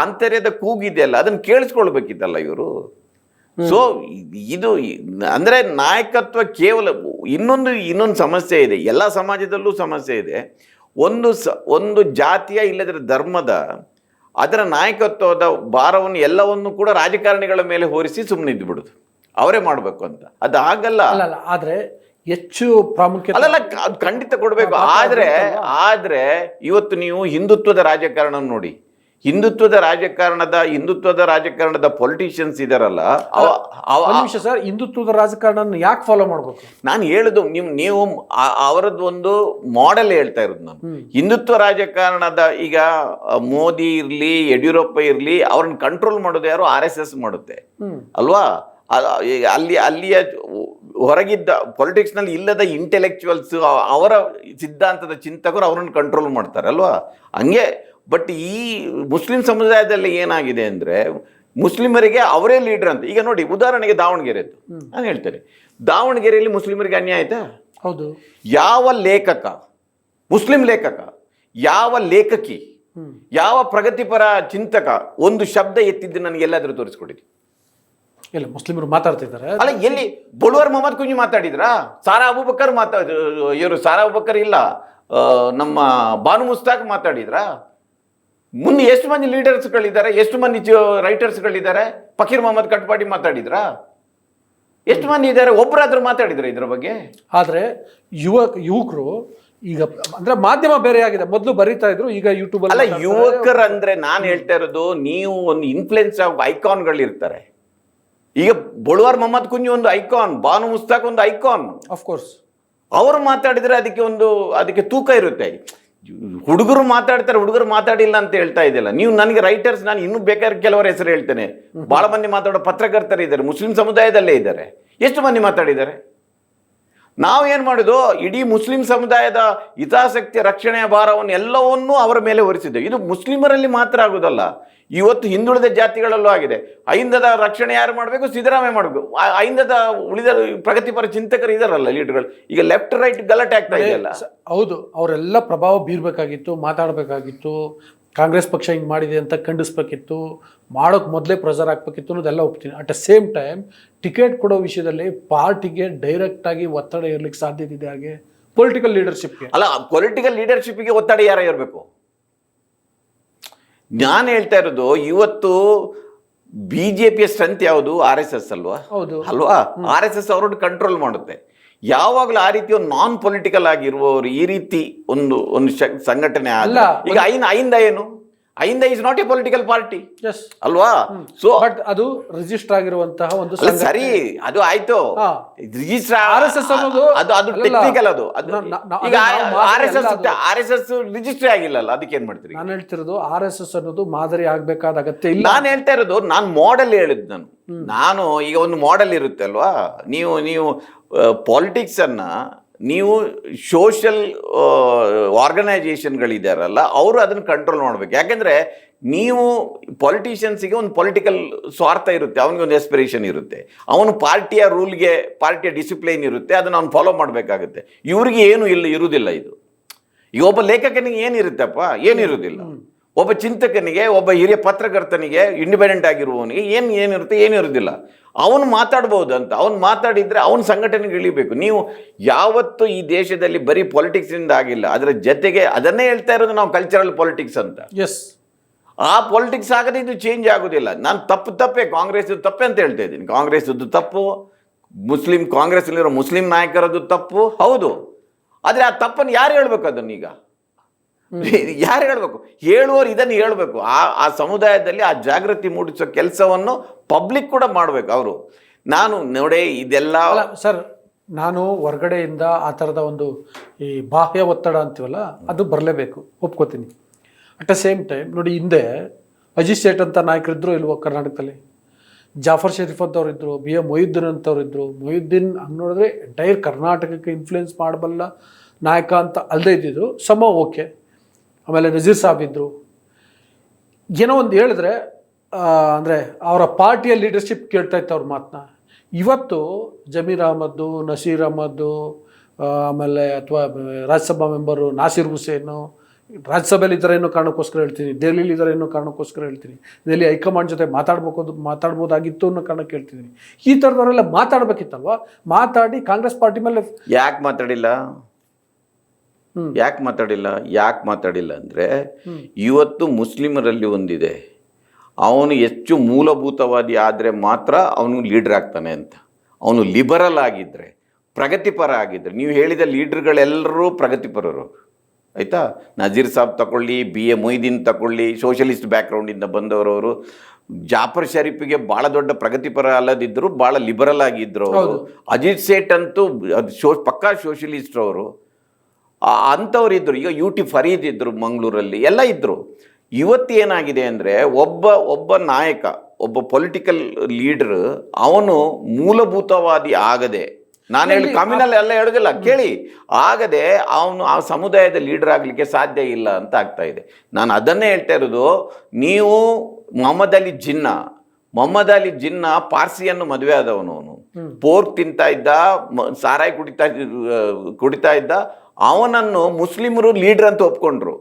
ಆಂತರ್ಯದ ಕೂಗಿದೆಯಲ್ಲ, ಅದನ್ನು ಕೇಳಿಸ್ಕೊಳ್ಬೇಕಿತ್ತಲ್ಲ ಇವರು. ಸೊ ಇದು ಅಂದರೆ ನಾಯಕತ್ವ ಕೇವಲ ಇನ್ನೊಂದು ಸಮಸ್ಯೆ ಇದೆ, ಎಲ್ಲ ಸಮಾಜದಲ್ಲೂ ಸಮಸ್ಯೆ ಇದೆ. ಒಂದು ಜಾತಿಯ ಇಲ್ಲದ್ರೆ ಧರ್ಮದ ಅದರ ನಾಯಕತ್ವದ ಭಾರವನ್ನು ಎಲ್ಲವನ್ನು ಕೂಡ ರಾಜಕಾರಣಿಗಳ ಮೇಲೆ ಹೊರಿಸಿ ಸುಮ್ಮನೆ ಇದ್ದು ಬಿಡುದು, ಅವರೇ ಮಾಡಬೇಕು ಅಂತ. ಅದು ಆಗಲ್ಲ. ಆದ್ರೆ ಹೆಚ್ಚು ಪ್ರಾಮುಖ್ಯತೆ ಅಲ್ಲಲ್ಲ, ಖಂಡಿತ ಕೊಡಬೇಕು. ಆದ್ರೆ ಇವತ್ತು ನೀವು ಹಿಂದುತ್ವದ ರಾಜಕಾರಣ ನೋಡಿ, ಹಿಂದುತ್ವದ ರಾಜಕಾರಣದ ಪೊಲಿಟಿಷಿಯನ್ಸ್ ಇದಾರಲ್ಲ, ಸರ್, ಹಿಂದುತ್ವದ ರಾಜಕಾರಣ ಯಾಕೆ ಫಾಲೋ ಮಾಡ್ಬೇಕು? ನಾನು ಹೇಳುದು ನೀವು ಅವರದ್ದು ಒಂದು ಮಾಡೆಲ್ ಹೇಳ್ತಾ ಇರೋದು ನಾನು. ಹಿಂದುತ್ವ ರಾಜಕಾರಣದ ಈಗ ಮೋದಿ ಇರ್ಲಿ, ಯಡಿಯೂರಪ್ಪ ಇರ್ಲಿ, ಅವ್ರನ್ನ ಕಂಟ್ರೋಲ್ ಮಾಡೋದು ಯಾರು? RSS ಮಾಡುತ್ತೆ ಅಲ್ವಾ. ಅಲ್ಲಿಯ ಹೊರಗಿದ್ದ ಪೊಲಿಟಿಕ್ಸ್ ನಲ್ಲಿ ಇಲ್ಲದ ಇಂಟೆಲೆಕ್ಚುವಲ್ಸ್, ಅವರ ಸಿದ್ಧಾಂತದ ಚಿಂತಕರು ಅವ್ರನ್ನ ಕಂಟ್ರೋಲ್ ಮಾಡ್ತಾರೆ ಅಲ್ವಾ. ಹಂಗೆ ಬಟ್ ಈ ಮುಸ್ಲಿಂ ಸಮುದಾಯದಲ್ಲಿ ಏನಾಗಿದೆ ಅಂದರೆ, ಮುಸ್ಲಿಮರಿಗೆ ಅವರೇ ಲೀಡರ್ ಅಂತ. ಈಗ ನೋಡಿ, ಉದಾಹರಣೆಗೆ ದಾವಣಗೆರೆದ್ದು ನಾನು ಹೇಳ್ತೇನೆ, ದಾವಣಗೆರೆಯಲ್ಲಿ ಮುಸ್ಲಿಮರಿಗೆ ಅನ್ಯಾಯ ಆಯ್ತಾ? ಹೌದು. ಯಾವ ಲೇಖಕ, ಮುಸ್ಲಿಂ ಲೇಖಕ, ಯಾವ ಲೇಖಕಿ, ಯಾವ ಪ್ರಗತಿಪರ ಚಿಂತಕ ಒಂದು ಶಬ್ದ ಎತ್ತಿದ್ದು ನನಗೆ ಎಲ್ಲಾದರೂ ತೋರಿಸ್ಕೊಡಿದ್ವಿ? ಇಲ್ಲ, ಮುಸ್ಲಿಮರು ಮಾತಾಡ್ತಿದ್ದಾರೆ. ಅಲ್ಲ, ಎಲ್ಲಿ? ಬೊಳುವರ್ ಮೊಹಮ್ಮದ್ ಕುಂಜಿ ಮಾತಾಡಿದ್ರಾ? ಸಾರಾ ಅಬೂಬಕರ್ ಇವರು ಸಾರಾ ಅಬೂಬಕರ್ ಇಲ್ಲ, ನಮ್ಮ ಬಾನು ಮುಸ್ತಾಕ್ ಮಾತಾಡಿದ್ರಾ? ಮುಂದೆ ಎಷ್ಟು ಮಂದಿ ಲೀಡರ್ಸ್ಗಳಿದ್ದಾರೆ, ಎಷ್ಟು ಮಂದಿ ರೈಟರ್ಸ್ಗಳಿದ್ದಾರೆ? ಫಕೀರ್ ಮೊಹಮ್ಮದ್ ಕಟ್ಪಾಡಿ ಮಾತಾಡಿದ್ರಾ? ಎಷ್ಟು ಮಂದಿ ಇದ್ದಾರೆ? ಒಬ್ಬರಾದ್ರೂ ಮಾತಾಡಿದ್ರೆ ಇದ್ರ ಬಗ್ಗೆ? ಆದ್ರೆ ಯುವಕರು ಈಗ ಅಂದ್ರೆ ಮಾಧ್ಯಮ ಬೇರೆ ಆಗಿದೆ. ಮೊದಲು ಬರೀತಾ ಇದ್ರು, ಈಗ ಯೂಟ್ಯೂಬ್ ಅಲ್ಲ. ಯುವಕರು ಅಂದ್ರೆ ನಾನು ಹೇಳ್ತಾ ಇರೋದು, ನೀವು ಒಂದು ಇನ್ಫ್ಲುಯೆನ್ಸ್ ಆಫ್ ಐಕಾನ್ಗಳು ಇರ್ತಾರೆ. ಈಗ ಬೊಳುವಾರ್ ಮೊಹಮ್ಮದ್ ಕುಂಜಿ ಒಂದು ಐಕಾನ್, ಬಾನು ಮುಸ್ತಾಕ್ ಒಂದು ಐಕಾನ್. ಆಫ್ ಕೋರ್ಸ್ ಅವರು ಮಾತಾಡಿದ್ರೆ ಅದಕ್ಕೆ ತೂಕ ಇರುತ್ತೆ. ಹುಡುಗರು ಮಾತಾಡ್ತಾರೆ, ಹುಡುಗರು ಮಾತಾಡಿಲ್ಲ ಅಂತ ಹೇಳ್ತಾ ಇದೆಯಲ್ಲ ನೀವು. ನನಗೆ ರೈಟರ್ಸ್, ನಾನು ಇನ್ನೂ ಬೇಕಾದ್ರೆ ಕೆಲವರ ಹೆಸರು ಹೇಳ್ತೇನೆ. ಬಹಳ ಮಂದಿ ಮಾತಾಡೋ ಪತ್ರಕರ್ತರು ಇದ್ದಾರೆ, ಮುಸ್ಲಿಂ ಸಮುದಾಯದಲ್ಲೇ ಇದ್ದಾರೆ. ಎಷ್ಟು ಮಂದಿ ಮಾತಾಡಿದ್ದಾರೆ? ನಾವೇನು ಮಾಡೋದು, ಇಡೀ ಮುಸ್ಲಿಂ ಸಮುದಾಯದ ಹಿತಾಸಕ್ತಿಯ ರಕ್ಷಣೆಯ ಭಾರವನ್ನು ಎಲ್ಲವನ್ನೂ ಅವರ ಮೇಲೆ ಹೊರಿಸಿದ್ದೇವೆ. ಇದು ಮುಸ್ಲಿಮರಲ್ಲಿ ಮಾತ್ರ ಆಗೋದಲ್ಲ, ಇವತ್ತು ಹಿಂದುಳಿದ ಜಾತಿಗಳಲ್ಲೂ ಆಗಿದೆ. ಐಂದದ ರಕ್ಷಣೆ ಯಾರು ಮಾಡಬೇಕು? ಸಿದ್ದರಾಮಯ್ಯ ಮಾಡಬೇಕು. ಐಂದದ ಉಳಿದ ಪ್ರಗತಿಪರ ಚಿಂತಕರು ಇದಾರಲ್ಲ ಲೀಡರ್ಗಳು, ಈಗ ಲೆಫ್ಟ್ ರೈಟ್ ಗಲಾಟೆ ಆಗ್ತಾ ಇದೆಯಲ್ಲ. ಹೌದು, ಅವರೆಲ್ಲ ಪ್ರಭಾವ ಬೀರಬೇಕಾಗಿತ್ತು, ಮಾತಾಡಬೇಕಾಗಿತ್ತು. ಕಾಂಗ್ರೆಸ್ ಪಕ್ಷ ಹಿಂಗೆ ಮಾಡಿದೆ ಅಂತ ಖಂಡಿಸ್ಬೇಕಿತ್ತು, ಮಾಡೋಕ್ಕೆ ಮೊದಲೇ ಪ್ರೆಷರ್ ಹಾಕ್ಬೇಕಿತ್ತು ಅನ್ನೋದೆಲ್ಲ ಒಪ್ತೀನಿ. At the same time ticket ಕೊಡೋ ವಿಷಯದಲ್ಲಿ ಪಾರ್ಟಿಗೆ ಡೈರೆಕ್ಟಾಗಿ ಒತ್ತಡ ಇರಲಿಕ್ಕೆ ಸಾಧ್ಯತೆ ಇದೆ. ಹಾಗೆ ಪೊಲಿಟಿಕಲ್ ಲೀಡರ್ಶಿಪ್ಗೆ ಅಲ್ಲ, ಪೊಲಿಟಿಕಲ್ ಲೀಡರ್ಶಿಪ್ಗೆ ಒತ್ತಡ ಯಾರು ಇರಬೇಕು? ನಾನು ಹೇಳ್ತಾ ಇರೋದು, ಇವತ್ತು BJP ಸ್ಟ್ರೆಂತ್ ಯಾವುದು? RSS ಅಲ್ವಾ? ಅಲ್ವಾ? RSS ಅವರನ್ನು ಕಂಟ್ರೋಲ್ ಮಾಡುತ್ತೆ. ಯಾವಾಗಲೂ ಆ ರೀತಿ ಒಂದು ನಾನ್ ಪೊಲಿಟಿಕಲ್ ಆಗಿರುವವರು ಈ ರೀತಿ ಒಂದು ಸಂಘಟನೆ ಅಲ್ಲ. ಈಗ ಐಂದ ಏನು? ಐಂದ is not a political party ಅಲ್ವಾ? ಸೊ ಬಟ್ ಅದು ರಿಜಿಸ್ಟರ್ ಆಗಿರುವಂತಹ ಒಂದು ಸರಿ, ಅದು ಆಯ್ತು. ರಿಜಿಸ್ಟರ್ RSS ಅನ್ನೋದು ಅದು ಟೆಕ್ನಿಕಲ್. ಈಗ RSS ರಿಜಿಸ್ಟರ್ ಆಗಿಲ್ಲಲ್ಲ, ಅದಕ್ಕೆ ಏನ್ ಮಾಡ್ತೀರಿ? ನಾನು ಹೇಳ್ತಿರೋದು RSS ಅನ್ನೋದು ಮಾದರಿ ಆಗ್ಬೇಕಾದ ಅಗತ್ಯ ಇಲ್ಲ. ನಾನು ಹೇಳ್ತಾ ಇರೋದು, ನಾನು ಮಾಡೆಲ್ ಹೇಳಿದ್. ನಾನು ಈಗ ಒಂದು ಮಾಡೆಲ್ ಇರುತ್ತೆ ಅಲ್ವಾ. ನೀವು ಪಾಲಿಟಿಕ್ಸ್ ಅನ್ನ ನೀವು ಸೋಷಿಯಲ್ ಆರ್ಗನೈಸೇಷನ್ಗಳಿದಾರಲ್ಲ, ಅವರು ಅದನ್ನು ಕಂಟ್ರೋಲ್ ಮಾಡಬೇಕು. ಯಾಕೆಂದರೆ ನೀವು ಪೊಲಿಟಿಷಿಯನ್ಸಿಗೆ ಒಂದು ಪೊಲಿಟಿಕಲ್ ಸ್ವಾರ್ಥ ಇರುತ್ತೆ, ಅವನಿಗೆ ಒಂದು ಎಸ್ಪಿರೇಷನ್ ಇರುತ್ತೆ, ಅವನು ಪಾರ್ಟಿಯ ರೂಲ್ಗೆ, ಪಾರ್ಟಿಯ ಡಿಸಿಪ್ಲೈನ್ ಇರುತ್ತೆ, ಅದನ್ನು ಅವ್ನು ಫಾಲೋ ಮಾಡಬೇಕಾಗುತ್ತೆ. ಇವ್ರಿಗೆ ಏನು ಇರುವುದಿಲ್ಲ. ಇದು ಈಗ ಒಬ್ಬ ಲೇಖಕನಿಗೆ ಏನಿರುತ್ತಪ್ಪ? ಏನಿರುವುದಿಲ್ಲ. ಒಬ್ಬ ಚಿಂತಕನಿಗೆ, ಒಬ್ಬ ಹಿರಿಯ ಪತ್ರಕರ್ತನಿಗೆ, ಇಂಡಿಪೆಂಡೆಂಟ್ ಆಗಿರುವವನಿಗೆ ಏನಿರುತ್ತೆ? ಏನಿರೋದಿಲ್ಲ. ಅವನು ಮಾತಾಡ್ಬೋದು ಅಂತ, ಅವನು ಮಾತಾಡಿದರೆ ಅವನ ಸಂಘಟನೆಗೆ ಇಳಿಬೇಕು. ನೀವು ಯಾವತ್ತು ಈ ದೇಶದಲ್ಲಿ ಬರೀ ಪೊಲಿಟಿಕ್ಸಿಂದ ಆಗಿಲ್ಲ, ಅದರ ಜೊತೆಗೆ ಅದನ್ನೇ ಹೇಳ್ತಾ ಇರೋದು ನಾವು ಕಲ್ಚರಲ್ ಪೊಲಿಟಿಕ್ಸ್ ಅಂತ. ಎಸ್, ಆ ಪೊಲಿಟಿಕ್ಸ್ ಆಗದೆ ಇದು ಚೇಂಜ್ ಆಗೋದಿಲ್ಲ. ನಾನು ತಪ್ಪೇ ಕಾಂಗ್ರೆಸ್ ತಪ್ಪೇ ಅಂತ ಹೇಳ್ತಾ ಇದ್ದೀನಿ. ಕಾಂಗ್ರೆಸ್ದು ತಪ್ಪು, ಕಾಂಗ್ರೆಸ್ನಲ್ಲಿರೋ ಮುಸ್ಲಿಂ ನಾಯಕರದ್ದು ತಪ್ಪು ಹೌದು. ಆದರೆ ಆ ತಪ್ಪನ್ನು ಯಾರು ಹೇಳ್ಬೇಕು? ಅದನ್ನೀಗ ಯಾರು ಹೇಳ್ಬೇಕು? ಹೇಳುವವರು ಇದನ್ನು ಹೇಳ್ಬೇಕು. ಆ ಸಮುದಾಯದಲ್ಲಿ ಆ ಜಾಗೃತಿ ಮೂಡಿಸೋ ಕೆಲಸವನ್ನು ಪಬ್ಲಿಕ್ ಕೂಡ ಮಾಡಬೇಕು. ಅವರು ನಾನು ನೋಡಿ ಇದೆಲ್ಲ ಸರ್, ನಾನು ಹೊರಗಡೆಯಿಂದ ಆ ಥರದ ಒಂದು ಈ ಬಾಹ್ಯ ಒತ್ತಡ ಅಂತೀವಲ್ಲ, ಅದು ಬರಲೇಬೇಕು, ಒಪ್ಕೋತೀನಿ. ಅಟ್ ದ ಸೇಮ್ ಟೈಮ್ ನೋಡಿ, ಹಿಂದೆ ಅಜಿತ್ ಸೇಠ್ ಅಂತ ನಾಯಕರಿದ್ದರು ಇಲ್ವೋ ಕರ್ನಾಟಕದಲ್ಲಿ, ಜಾಫರ್ ಶರೀಫ್ ಅಂತವ್ರು ಇದ್ದರು, ಬಿ ಎ ಮೊಹಿಯುದ್ದೀನ್ ಅಂತವ್ರು ಇದ್ದರು. ಮೊಹಿಯುದ್ದೀನ್ ಹಂಗೆ ನೋಡಿದ್ರೆ ಎಂಟೈರ್ ಕರ್ನಾಟಕಕ್ಕೆ ಇನ್ಫ್ಲುಯೆನ್ಸ್ ಮಾಡಬಲ್ಲ ನಾಯಕ ಅಂತ ಅಲ್ಲದೆ ಇದ್ದಿದ್ರು, ಓಕೆ. ಆಮೇಲೆ ನಜೀರ್ ಸಾಬ್ ಇದ್ದರು. ಏನೋ ಒಂದು ಹೇಳಿದ್ರೆ ಅಂದರೆ ಅವರ ಪಾರ್ಟಿಯ ಲೀಡರ್ಶಿಪ್ ಕೇಳ್ತಾ ಇತ್ತು ಅವ್ರ ಮಾತನ್ನ. ಇವತ್ತು ಜಮೀರ್ ಅಹಮದ್ದು, ನಸೀರ್ ಅಹಮದ್ದು, ಆಮೇಲೆ ಅಥವಾ ರಾಜ್ಯಸಭಾ ಮೆಂಬರು ನಾಸಿರ್ ಹುಸೇನು, ರಾಜ್ಯಸಭೆಯಲ್ಲಿ ಇದ್ದಾರೆ ಏನೋ ಕಾರಣಕ್ಕೋಸ್ಕರ ಹೇಳ್ತೀನಿ, ದೆಹಲಿಲಿ ಇದ್ದಾರೆ ಏನೋ ಕಾರಣಕ್ಕೋಸ್ಕರ ಹೇಳ್ತೀನಿ, ದೆಹಲಿ ಹೈಕಮಾಂಡ್ ಜೊತೆ ಮಾತಾಡ್ಬೋದಾಗಿತ್ತು ಅನ್ನೋ ಕಾರಣಕ್ಕೆ ಹೇಳ್ತಿದ್ದೀನಿ. ಈ ಥರದವರೆಲ್ಲ ಮಾತಾಡಬೇಕಿತ್ತಲ್ವ? ಮಾತಾಡಿ ಕಾಂಗ್ರೆಸ್ ಪಾರ್ಟಿ ಮೇಲೆ ಯಾಕೆ ಮಾತಾಡಿಲ್ಲ ಅಂದರೆ, ಇವತ್ತು ಮುಸ್ಲಿಮರಲ್ಲಿ ಒಂದಿದೆ, ಅವನು ಹೆಚ್ಚು ಮೂಲಭೂತವಾದಿ ಆದರೆ ಮಾತ್ರ ಅವನು ಲೀಡರ್ ಆಗ್ತಾನೆ ಅಂತ. ಅವನು ಲಿಬರಲ್ ಆಗಿದ್ದರೆ, ಪ್ರಗತಿಪರ ಆಗಿದ್ದರೆ, ನೀವು ಹೇಳಿದ ಲೀಡರ್ಗಳೆಲ್ಲರೂ ಪ್ರಗತಿಪರರು ಆಯಿತಾ. ನಜೀರ್ ಸಾಬ್ ತಗೊಳ್ಳಿ, ಬಿ ಎ ಮೊಹಿದ್ದೀನ್ ತಗೊಳ್ಳಿ, ಸೋಷಲಿಸ್ಟ್ ಬ್ಯಾಕ್ಗ್ರೌಂಡಿಂದ ಬಂದವರವರು. ಜಾಫರ್ ಶರೀಫಿಗೆ ಭಾಳ ದೊಡ್ಡ ಪ್ರಗತಿಪರ ಅಲ್ಲದಿದ್ದರು, ಭಾಳ ಲಿಬರಲ್ ಆಗಿದ್ದರು ಅವರು. ಅಜಿತ್ ಸೇಠ್ ಅಂತೂ ಅದು ಪಕ್ಕಾ ಸೋಷಲಿಸ್ಟ್ ಅವರು. ಅಂಥವ್ರು ಇದ್ದರು. ಈಗ UT ಫರೀದ್ ಇದ್ದರು, ಮಂಗಳೂರಲ್ಲಿ ಎಲ್ಲ ಇದ್ದರು. ಇವತ್ತು ಏನಾಗಿದೆ ಅಂದರೆ, ಒಬ್ಬ ನಾಯಕ, ಒಬ್ಬ ಪೊಲಿಟಿಕಲ್ ಲೀಡರ್, ಅವನು ಮೂಲಭೂತವಾದಿ ಆಗದೆ, ನಾನು ಹೇಳಿ ಕಮ್ಯುನಲ್ ಎಲ್ಲ ಹೇಳೋದಿಲ್ಲ ಕೇಳಿ, ಆಗದೆ ಅವನು ಆ ಸಮುದಾಯದ ಲೀಡರ್ ಆಗಲಿಕ್ಕೆ ಸಾಧ್ಯ ಇಲ್ಲ ಅಂತ ಆಗ್ತಾ ಇದೆ. ನಾನು ಅದನ್ನೇ ಹೇಳ್ತಾ ಇರೋದು. ನೀವು ಮೊಹಮ್ಮದ್ ಅಲಿ ಜಿನ್ನಾ ಪಾರ್ಸಿಯನ್ನು ಮದುವೆ ಆದವನು. ಅವನು ಪೋರ್ಕ್ ತಿಂತಾ ಇದ್ದ, ಸಾರಾಯಿ ಕುಡಿತಾ ಇದ್ದ. ಅವನನ್ನು ಮುಸ್ಲಿಮರು ಲೀಡರ್ ಅಂತ ಒಪ್ಕೊಂಡ್ರು.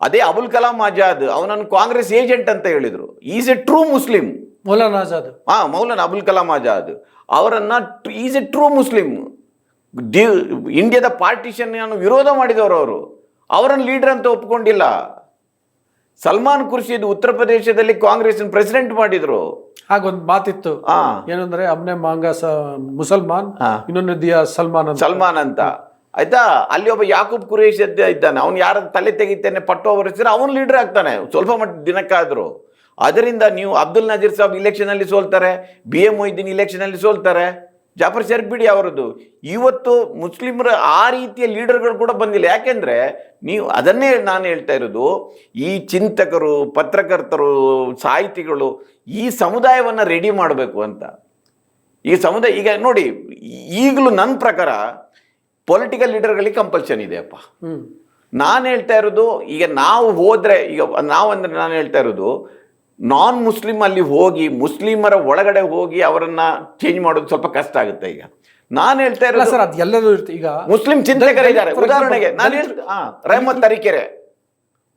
ಅದೇ ಅಬುಲ್ ಕಲಾಂ ಆಜಾದ್, ಅವನನ್ನು ಕಾಂಗ್ರೆಸ್ ಏಜೆಂಟ್ ಅಂತ ಹೇಳಿದರು. Is A true Muslim. Maulana Abul Kalam Azad ಅವರನ್ನು ಈಸ್ ಎ ಟ್ರೂ ಮುಸ್ಲಿಂ. ಇಂಡಿಯಾದ ಪಾರ್ಟಿಷನ್ ವಿರೋಧ ಮಾಡಿದವರು ಅವರು. ಅವರನ್ನು ಲೀಡರ್ ಅಂತ ಒಪ್ಕೊಂಡಿಲ್ಲ. ಸಲ್ಮಾನ್ ಖುರ್ಷಿದ್ ಉತ್ತರ ಪ್ರದೇಶದಲ್ಲಿ ಕಾಂಗ್ರೆಸ್ ಪ್ರೆಸಿಡೆಂಟ್ ಮಾಡಿದ್ರು. ಹಾಗೊಂದು ಮಾತಿತ್ತು, ಏನಂದ್ರೆ ಅಮ್ನೆ ಮಾಂಗ ಮುಸಲ್ಮಾನ್, ಇನ್ನೊಂದು ದಿಯಾ ಸಲ್ಮಾನ್ ಅಂತ ಆಯ್ತಾ. ಅಲ್ಲಿ ಒಬ್ಬ ಯಾಕೂಬ್ ಕುರೇಶ್ ಇದ್ದಾನೆ, ಅವನು ಯಾರ ತಲೆ ತೆಗಿತಾನೆ ಪಟ್ಟು ಅವರಿಸಿದ್ರೆ ಅವನು ಲೀಡರ್ ಆಗ್ತಾನೆ ಸ್ವಲ್ಪ ದಿನಕ್ಕಾದ್ರು. ಅದರಿಂದ ನೀವು ಅಬ್ದುಲ್ ನಜೀರ್ ಸಾಬ್ ಇಲೆಕ್ಷನಲ್ಲಿ ಸೋಲ್ತಾರೆ, ಬಿ ಎ ಮೊಹಿದ್ದೀನ್ ಇಲೆಕ್ಷನಲ್ಲಿ ಸೋಲ್ತಾರೆ, ಜಾಫರ್ ಶರೀಫ್ ಬಿಡಿ ಅವರದ್ದು. ಇವತ್ತು ಮುಸ್ಲಿಮರ ಆ ರೀತಿಯ ಲೀಡರ್ಗಳು ಕೂಡ ಬಂದಿಲ್ಲ. ಯಾಕೆಂದರೆ ನೀವು ಅದನ್ನೇ ನಾನು ಹೇಳ್ತಾ ಇರೋದು, ಈ ಚಿಂತಕರು, ಪತ್ರಕರ್ತರು, ಸಾಹಿತಿಗಳು ಈ ಸಮುದಾಯವನ್ನು ರೆಡಿ ಮಾಡಬೇಕು ಅಂತ. ಈ ಸಮುದಾಯ ಈಗ ನೋಡಿ, ಈಗಲೂ ನನ್ನ ಪ್ರಕಾರ ಪೊಲಿಟಿಕಲ್ ಲೀಡರ್ಗಳಿಗೆ ಕಂಪಲ್ಷನ್ ಇದೆಯಪ್ಪ. ನಾನು ಹೇಳ್ತಾ ಇರೋದು, ಈಗ ನಾವು ಹೋದರೆ, ಈಗ ನಾವಂದ್ರೆ ನಾನು ಹೇಳ್ತಾ ಇರೋದು, ನಾನ್ ಮುಸ್ಲಿಮ್ ಅಲ್ಲಿ ಹೋಗಿ ಮುಸ್ಲಿಮರ ಒಳಗಡೆ ಹೋಗಿ ಅವರನ್ನ ಚೇಂಜ್ ಮಾಡೋದು ಸ್ವಲ್ಪ ಕಷ್ಟ ಆಗುತ್ತೆ. ಈಗ ನಾನು ಹೇಳ್ತಾ ಇರೋದು ಸರ್, ಅದು ಎಲ್ಲರೂ ಈಗ ಮುಸ್ಲಿಂ ಚಿಂತಕರಿದ್ದಾರೆ. ಉದಾಹರಣೆಗೆ ನಾನು ರೆಹಮತ್ ತರೀಕೆರೆ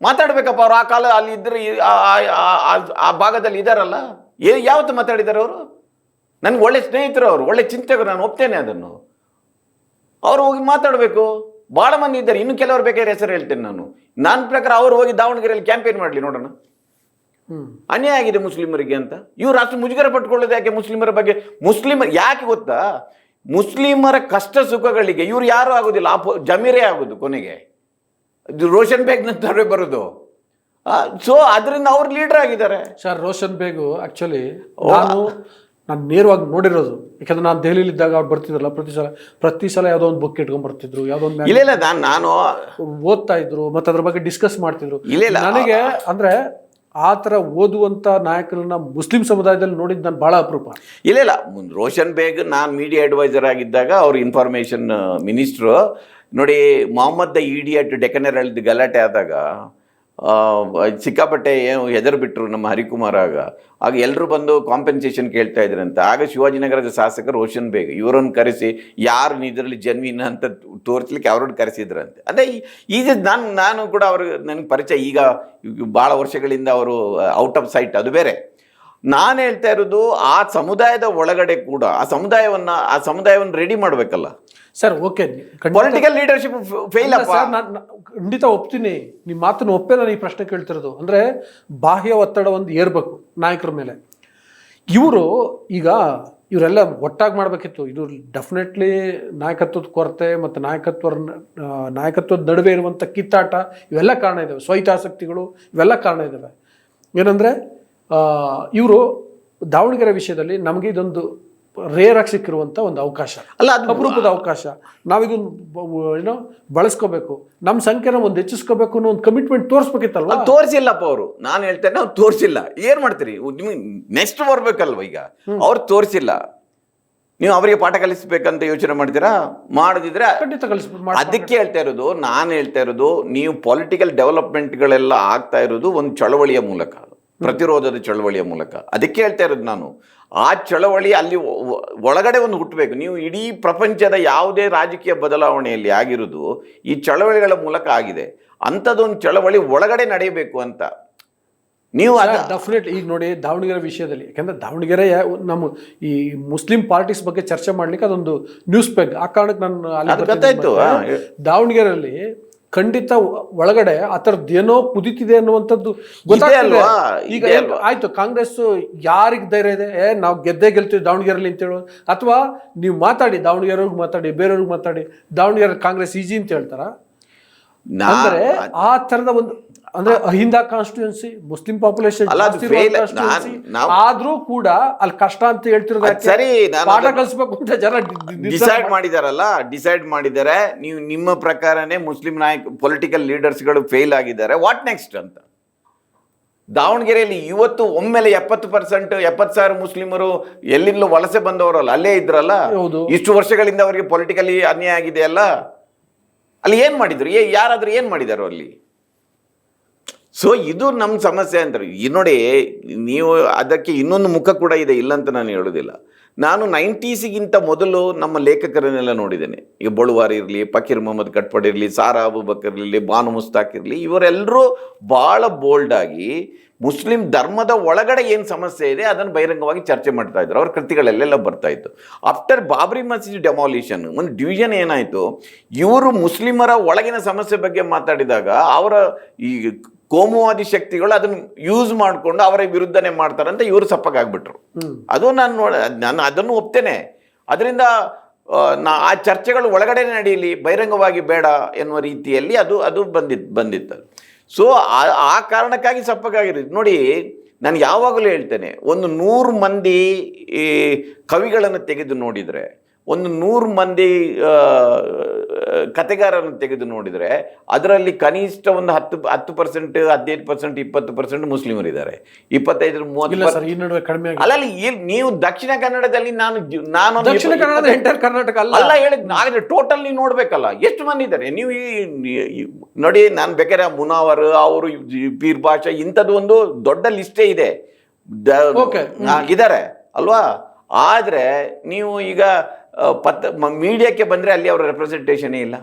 ಮಾತಾಡ್ಬೇಕಪ್ಪ, ಅವ್ರು ಆ ಕಾಲ ಅಲ್ಲಿ ಇದ್ರೆ ಆ ಭಾಗದಲ್ಲಿ ಇದ್ದಾರಲ್ಲ, ಯಾವತ್ತು ಮಾತಾಡಿದ್ದಾರೆ ಅವರು? ನನ್ಗೆ ಒಳ್ಳೆ ಸ್ನೇಹಿತರು, ಅವರು ಒಳ್ಳೆ ಚಿಂತಕರು, ನಾನು ಒಪ್ತೇನೆ ಅದನ್ನು. ಅವರು ಹೋಗಿ ಮಾತಾಡಬೇಕು. ಭಾಳ ಮಂದಿ ಇದ್ದಾರೆ, ಇನ್ನು ಕೆಲವರು ಬೇಕಾದ್ರೆ ಹೆಸರು ಹೇಳ್ತೇನೆ ನಾನು. ನನ್ನ ಪ್ರಕಾರ ಅವರು ಹೋಗಿ ದಾವಣಗೆರೆಯಲ್ಲಿ ಕ್ಯಾಂಪೇನ್ ಮಾಡಲಿ, ನೋಡೋಣ. ಅನ್ಯಾಯ ಆಗಿದೆ ಮುಸ್ಲಿಮರಿಗೆ ಅಂತ ಇವ್ರು ಅಷ್ಟು ಮುಜುಗರ ಪಟ್ಕೊಳ್ಳೋದು ಯಾಕೆ? ಮುಸ್ಲಿಮರ ಬಗ್ಗೆ ಯಾಕೆ ಗೊತ್ತಾ? ಮುಸ್ಲಿಮರ ಕಷ್ಟ ಸುಖಗಳಿಗೆ ಇವ್ರು ಯಾರು ಆಗೋದಿಲ್ಲ, ಜಮೀರೇ ಆಗೋದು ಕೊನೆಗೆ. ರೋಷನ್ ಬೇಗ್ ನಂತರ ಬರೋದು. ಸೊ ಅದರಿಂದ ಅವ್ರು ಲೀಡರ್ ಆಗಿದ್ದಾರೆ. ಸರ್, ರೋಷನ್ ಬೇಗು ಆ್ಯಕ್ಚುಲಿ ನಾನು ನೇರವಾಗಿ ನೋಡಿರೋದು. ಯಾಕಂದ್ರೆ ನಾನು ದೆಹಲಿಯಲ್ಲಿ ಇದ್ದಾಗ ಅವ್ರು ಬರ್ತಿದ್ರಲ್ಲ, ಪ್ರತಿ ಸಲ ಯಾವುದೋ ಒಂದು ಬುಕ್ ಇಟ್ಕೊಂಡ್ ಬರ್ತಿದ್ರು, ಯಾವುದೋ ಒಂದು ಇಲ್ಲ ನಾನು ಓದ್ತಾ ಇದ್ರು, ಮತ್ತೆ ಅದ್ರ ಬಗ್ಗೆ ಡಿಸ್ಕಸ್ ಮಾಡ್ತಿದ್ರು. ನನಗೆ ಅಂದ್ರೆ ಆ ಥರ ಓದುವಂಥ ನಾಯಕರನ್ನ ಮುಸ್ಲಿಂ ಸಮುದಾಯದಲ್ಲಿ ನೋಡಿದ್ದು ನಾನು ಭಾಳ ಅಪರೂಪ. ಇಲ್ಲ ರೋಷನ್ ಬೇಗ್ ನಾನು ಮೀಡಿಯಾ ಅಡ್ವೈಸರ್ ಆಗಿದ್ದಾಗ ಅವ್ರು ಇನ್ಫಾರ್ಮೇಷನ್ ಮಿನಿಸ್ಟ್ರು. ನೋಡಿ, ಮೊಹಮ್ಮದ್ ದ ಈಡಿಯಟ್ ಡೆಕನರಲ್ಲಿ ಗಲಾಟೆ ಆದಾಗ ಸಿಕ್ಕಾಪಟ್ಟೆ ಏನು ಹೆದರು ಬಿಟ್ಟರು ನಮ್ಮ ಹರಿಕುಮಾರ್. ಆಗ ಎಲ್ಲರೂ ಬಂದು ಕಾಂಪೆನ್ಸೇಷನ್ ಕೇಳ್ತಾ ಇದ್ರಂತ. ಆಗ ಶಿವಾಜಿನಗರದ ಶಾಸಕ ರೋಷನ್ ಬೇಗ್ ಇವರನ್ನು ಕರೆಸಿ ಯಾರು ಇದರಲ್ಲಿ ಜನ್ವಿನ್ ಅಂತ ತೋರಿಸ್ಲಿಕ್ಕೆ ಅವ್ರನ್ನ ಕರೆಸಿದ್ರಂತೆ. ಅದೇ ಈಗ ನಾನು ಕೂಡ ನನಗೆ ಪರಿಚಯ, ಈಗ ಭಾಳ ವರ್ಷಗಳಿಂದ ಅವರು ಔಟ್ ಆಫ್ ಸೈಟ್, ಅದು ಬೇರೆ. ನಾನು ಹೇಳ್ತಾ ಇರೋದು ಆ ಸಮುದಾಯದ ಒಳಗಡೆ ಕೂಡ ಆ ಸಮುದಾಯವನ್ನು ರೆಡಿ ಮಾಡ್ಬೇಕಲ್ಲ sir. Okay, political leadership fail ಅಪ್ಪ. ನಾನು ಖಂಡಿತ ಒಪ್ತೀನಿ, ನಿಮ್ಮ ಮಾತನ್ನು ಒಪ್ಪೇ ನಾನು ಈ ಪ್ರಶ್ನೆ ಕೇಳ್ತಿರೋದು. ಅಂದರೆ ಬಾಹ್ಯ ಒತ್ತಡ ಒಂದು ಏರ್ಬೇಕು ನಾಯಕರ ಮೇಲೆ. ಇವರೆಲ್ಲ ಒಟ್ಟಾಗಿ ಮಾಡಬೇಕಿತ್ತು. ಇದು ಡೆಫಿನೆಟ್ಲಿ ನಾಯಕತ್ವದ ಕೊರತೆ ಮತ್ತು ನಾಯಕತ್ವದ ನಡುವೆ ಇರುವಂಥ ಕಿತ್ತಾಟ ಇವೆಲ್ಲ ಕಾರಣ ಇದ್ದಾವೆ. ಸ್ವಹಿತಾಸಕ್ತಿಗಳು ಇವೆಲ್ಲ ಕಾರಣ ಇದ್ದಾವೆ. ಏನಂದರೆ ಇವರು ದಾವಣಗೆರೆ ವಿಷಯದಲ್ಲಿ ನಮಗೆ ಇದೊಂದು ರೇರ್ ಆಗಿ ಸಿಕ್ಕಿರುವಂಥ ಒಂದು ಅವಕಾಶ ಅಲ್ಲ, ಅದು ಅಪರೂಪದ ಅವಕಾಶ. ನಾವಿದನ್ನು ಬಳಸ್ಕೋಬೇಕು, ನಮ್ಮ ಸಂಖ್ಯೆನ ಒಂದು ಹೆಚ್ಚಿಸ್ಕೋಬೇಕು ಅನ್ನೋ ಒಂದು ಕಮಿಟ್ಮೆಂಟ್ ತೋರಿಸ್ಬೇಕಿತ್ತಲ್ವ? ತೋರಿಸಿಲ್ಲಪ್ಪ ಅವರು. ನಾನು ಹೇಳ್ತೇನೆ ಅವ್ರು ತೋರಿಸಿಲ್ಲ. ಏನ್ ಮಾಡ್ತೀರಿ, ನಿಮಗೆ ನೆಕ್ಸ್ಟ್ ಬರ್ಬೇಕಲ್ವ? ಈಗ ಅವ್ರು ತೋರಿಸಿಲ್ಲ, ನೀವು ಅವರಿಗೆ ಪಾಠ ಕಲಿಸ್ಬೇಕಂತ ಯೋಚನೆ ಮಾಡ್ತೀರಾ? ಮಾಡದಿದ್ರೆ ಖಂಡಿತ ಕಲಿಸ್ಬೇಕು. ಅದಕ್ಕೆ ಹೇಳ್ತಾ ಇರೋದು, ನಾನು ಹೇಳ್ತಾ ಇರೋದು, ನೀವು ಪೊಲಿಟಿಕಲ್ ಡೆವಲಪ್ಮೆಂಟ್ಗಳೆಲ್ಲ ಆಗ್ತಾ ಇರೋದು ಒಂದು ಚಳವಳಿಯ ಮೂಲಕ, ಪ್ರತಿರೋಧದ ಚಳವಳಿಯ ಮೂಲಕ. ಅದಕ್ಕೆ ಹೇಳ್ತಾ ಇರೋದು ನಾನು, ಆ ಚಳವಳಿ ಅಲ್ಲಿ ಒಳಗಡೆ ಒಂದು ಹುಟ್ಟಬೇಕು. ನೀವು ಇಡೀ ಪ್ರಪಂಚದ ಯಾವುದೇ ರಾಜಕೀಯ ಬದಲಾವಣೆಯಲ್ಲಿ ಆಗಿರೋದು ಈ ಚಳವಳಿಗಳ ಮೂಲಕ ಆಗಿದೆ. ಅಂಥದ್ದೊಂದು ಚಳವಳಿ ಒಳಗಡೆ ನಡೆಯಬೇಕು ಅಂತ ನೀವು ಡೆಫಿನೆಟ್. ಈಗ ನೋಡಿ ದಾವಣಗೆರೆ ವಿಷಯದಲ್ಲಿ, ಯಾಕಂದ್ರೆ ದಾವಣಗೆರೆ ನಮ್ಮ ಈ ಮುಸ್ಲಿಂ ಪಾರ್ಟೀಸ್ ಬಗ್ಗೆ ಚರ್ಚೆ ಮಾಡ್ಲಿಕ್ಕೆ ಅದೊಂದು ನ್ಯೂಸ್ ಪೇಜ್, ಆ ಕಾರಣಕ್ಕೆ ನಾನು ಗೊತ್ತಾಯ್ತು. ದಾವಣಗೆರೆಯಲ್ಲಿ ಖಂಡಿತ ಒಳಗಡೆ ಆ ಥರದ್ದು ಏನೋ ಕುದಿತಿದೆ ಅನ್ನುವಂಥದ್ದು ಗೊತ್ತಾಗ್ತದೆ. ಈಗ ಆಯ್ತು, ಕಾಂಗ್ರೆಸ್ ಯಾರಿಗೆ ಧೈರ್ಯ ಇದೆ, ನಾವು ಗೆಲ್ತೀವಿ ದಾವಣಗೆರೆಯಲ್ಲಿ ಅಂತ ಹೇಳೋದು, ಅಥವಾ ನೀವು ಮಾತಾಡಿ ದಾವಣಗೆರೆಯವ್ರಿಗೆ ಮಾತಾಡಿ, ಬೇರೆಯವ್ರಿಗೆ ಮಾತಾಡಿ, ದಾವಣಗೆರೆ ಕಾಂಗ್ರೆಸ್ ಈಜಿ ಅಂತ ಹೇಳ್ತಾರ? ಅಂದ್ರೆ ಆ ಥರದ ಒಂದು, ಅಂದ್ರೆ ಅಹಿಂದ ಕಾನ್ಸ್ಟಿಟ್ಯೂನ್ಸಿ, ಮುಸ್ಲಿಂ ಪಾಪ್ಯುಲೇಷನ್ ಆದ್ರೂ ಕೂಡ ಅಲ್ಲಿ ಕಷ್ಟ ಅಂತ ಹೇಳ್ತಿರೋದು ಸರಿ. ಪಾಠ ಕಲಿಸ್ಬೇಕು ಅಂತ ಜನ ಡಿಸೈಡ್ ಮಾಡಿದ್ದಾರೆ. ನೀವು ನಿಮ್ಮ ಪ್ರಕಾರನೇ ಮುಸ್ಲಿಂ ಪೊಲಿಟಿಕಲ್ ಲೀಡರ್ಸ್ಗಳು ಫೇಲ್ ಆಗಿದ್ದಾರೆ. ವಾಟ್ ನೆಕ್ಸ್ಟ್ ಅಂತ ದಾವಣಗೆರೆಯಲ್ಲಿ ಇವತ್ತು ಒಮ್ಮೆಲೆ 70% ಮುಸ್ಲಿಮರು ಎಲ್ಲಿಂದಲೂ ವಲಸೆ ಬಂದವರಲ್ಲ, ಅಲ್ಲೇ ಇದ್ರಲ್ಲ. ಇಷ್ಟು ವರ್ಷಗಳಿಂದ ಅವರಿಗೆ ಪೊಲಿಟಿಕಲಿ ಅನ್ಯಾಯ ಆಗಿದೆ ಅಲ್ಲ. ಅಲ್ಲಿ ಏನ್ ಮಾಡಿದ್ರು, ಯಾರಾದ್ರೂ ಏನ್ ಮಾಡಿದಾರೋ ಅಲ್ಲಿ? ಸೊ ಇದು ನಮ್ಮ ಸಮಸ್ಯೆ ಅಂತಾರೆ. ನೋಡಿ, ನೀವು ಅದಕ್ಕೆ ಇನ್ನೊಂದು ಮುಖ ಕೂಡ ಇದೆ, ಇಲ್ಲ ಅಂತ ನಾನು ಹೇಳೋದಿಲ್ಲ. ನಾನು 90ಸ್ಗಿಂತ ಮೊದಲು ನಮ್ಮ ಲೇಖಕರನ್ನೆಲ್ಲ ನೋಡಿದ್ದೇನೆ. ಈಗ ಬಳುವಾರ್ ಇರಲಿ, ಫಕೀರ್ ಮೊಹಮ್ಮದ್ ಕಟ್ಪಡ್ ಇರಲಿ, ಸಾರಾ ಅಬೂಬಕರ್ ಇರಲಿ, ಬಾನು ಮುಸ್ತಾಕ್ ಇರಲಿ, ಇವರೆಲ್ಲರೂ ಭಾಳ ಬೋಲ್ಡಾಗಿ ಮುಸ್ಲಿಂ ಧರ್ಮದ ಒಳಗಡೆ ಏನು ಸಮಸ್ಯೆ ಇದೆ ಅದನ್ನು ಬಹಿರಂಗವಾಗಿ ಚರ್ಚೆ ಮಾಡ್ತಾ ಇದ್ರು. ಅವ್ರ ಕೃತಿಗಳಲ್ಲೆಲ್ಲ ಬರ್ತಾ ಇತ್ತು. ಆಫ್ಟರ್ ಬಾಬ್ರಿ ಮಸೀದ್ ಡೆಮಾಲಿಷನ್ ಒಂದು ಡಿವಿಷನ್ ಏನಾಯಿತು, ಇವರು ಮುಸ್ಲಿಮರ ಒಳಗಿನ ಸಮಸ್ಯೆ ಬಗ್ಗೆ ಮಾತಾಡಿದಾಗ ಅವರ ಈ ಕೋಮುವಾದಿ ಶಕ್ತಿಗಳು ಅದನ್ನು ಯೂಸ್ ಮಾಡಿಕೊಂಡು ಅವರ ವಿರುದ್ಧನೇ ಮಾಡ್ತಾರಂತ ಇವರು ಸಪ್ಪಗಾಗ್ಬಿಟ್ರು. ಅದು ನಾನು ಅದನ್ನು ಒಪ್ತೇನೆ. ಅದರಿಂದ ಆ ಚರ್ಚೆಗಳು ಒಳಗಡೆ ನಡೆಯಲಿ, ಬಹಿರಂಗವಾಗಿ ಬೇಡ ಎನ್ನುವ ರೀತಿಯಲ್ಲಿ ಅದು ಬಂದಿತ್ತು. ಸೊ ಆ ಕಾರಣಕ್ಕಾಗಿ ಸಪ್ಪಗಾಗಿರೋದು. ನೋಡಿ, ನಾನು ಯಾವಾಗಲೂ ಹೇಳ್ತೇನೆ, ಒಂದು 100 ಮಂದಿ ಈ ಕವಿಗಳನ್ನು ತೆಗೆದು ನೋಡಿದರೆ, ಒಂದು 100 ಮಂದಿ ಕತೆಗಾರರನ್ನು ತೆಗೆದು ನೋಡಿದರೆ, ಅದರಲ್ಲಿ ಕನಿಷ್ಠ ಒಂದು 10%, 15%, 20% ಮುಸ್ಲಿಮರಿದ್ದಾರೆ. 25-30 ಅಲ್ಲಲ್ಲಿ. ನೀವು ದಕ್ಷಿಣ ಕನ್ನಡದಲ್ಲಿ ನಾನು ದಕ್ಷಿಣ ಕನ್ನಡದ ಎಂಟರ್ ಕರ್ನಾಟಕ ಅಲ್ಲ ಹೇಳಿದ್, ಹಾಗಾದ್ರೆ ಟೋಟಲ್ ನೀವು ನೋಡ್ಬೇಕಲ್ಲ ಎಷ್ಟು ಮಂದಿ ಇದ್ದಾರೆ. ನೀವು ನೋಡಿ, ನಾನು ಬೇಕಾದ್ರೆ ಮುನಾವರ್ ಅವರು, ಪೀರ್ ಭಾಷಾ, ಇಂಥದ್ದು ಒಂದು ದೊಡ್ಡ ಲಿಸ್ಟೇ ಇದೆ, ಇದ್ದಾರೆ ಅಲ್ವಾ? ಆದರೆ ನೀವು ಈಗ ಮೀಡಿಯಾಕ್ಕೆ ಬಂದರೆ ಅಲ್ಲಿ ಅವರ ರೆಪ್ರೆಸೆಂಟೇಷನೇ ಇಲ್ಲ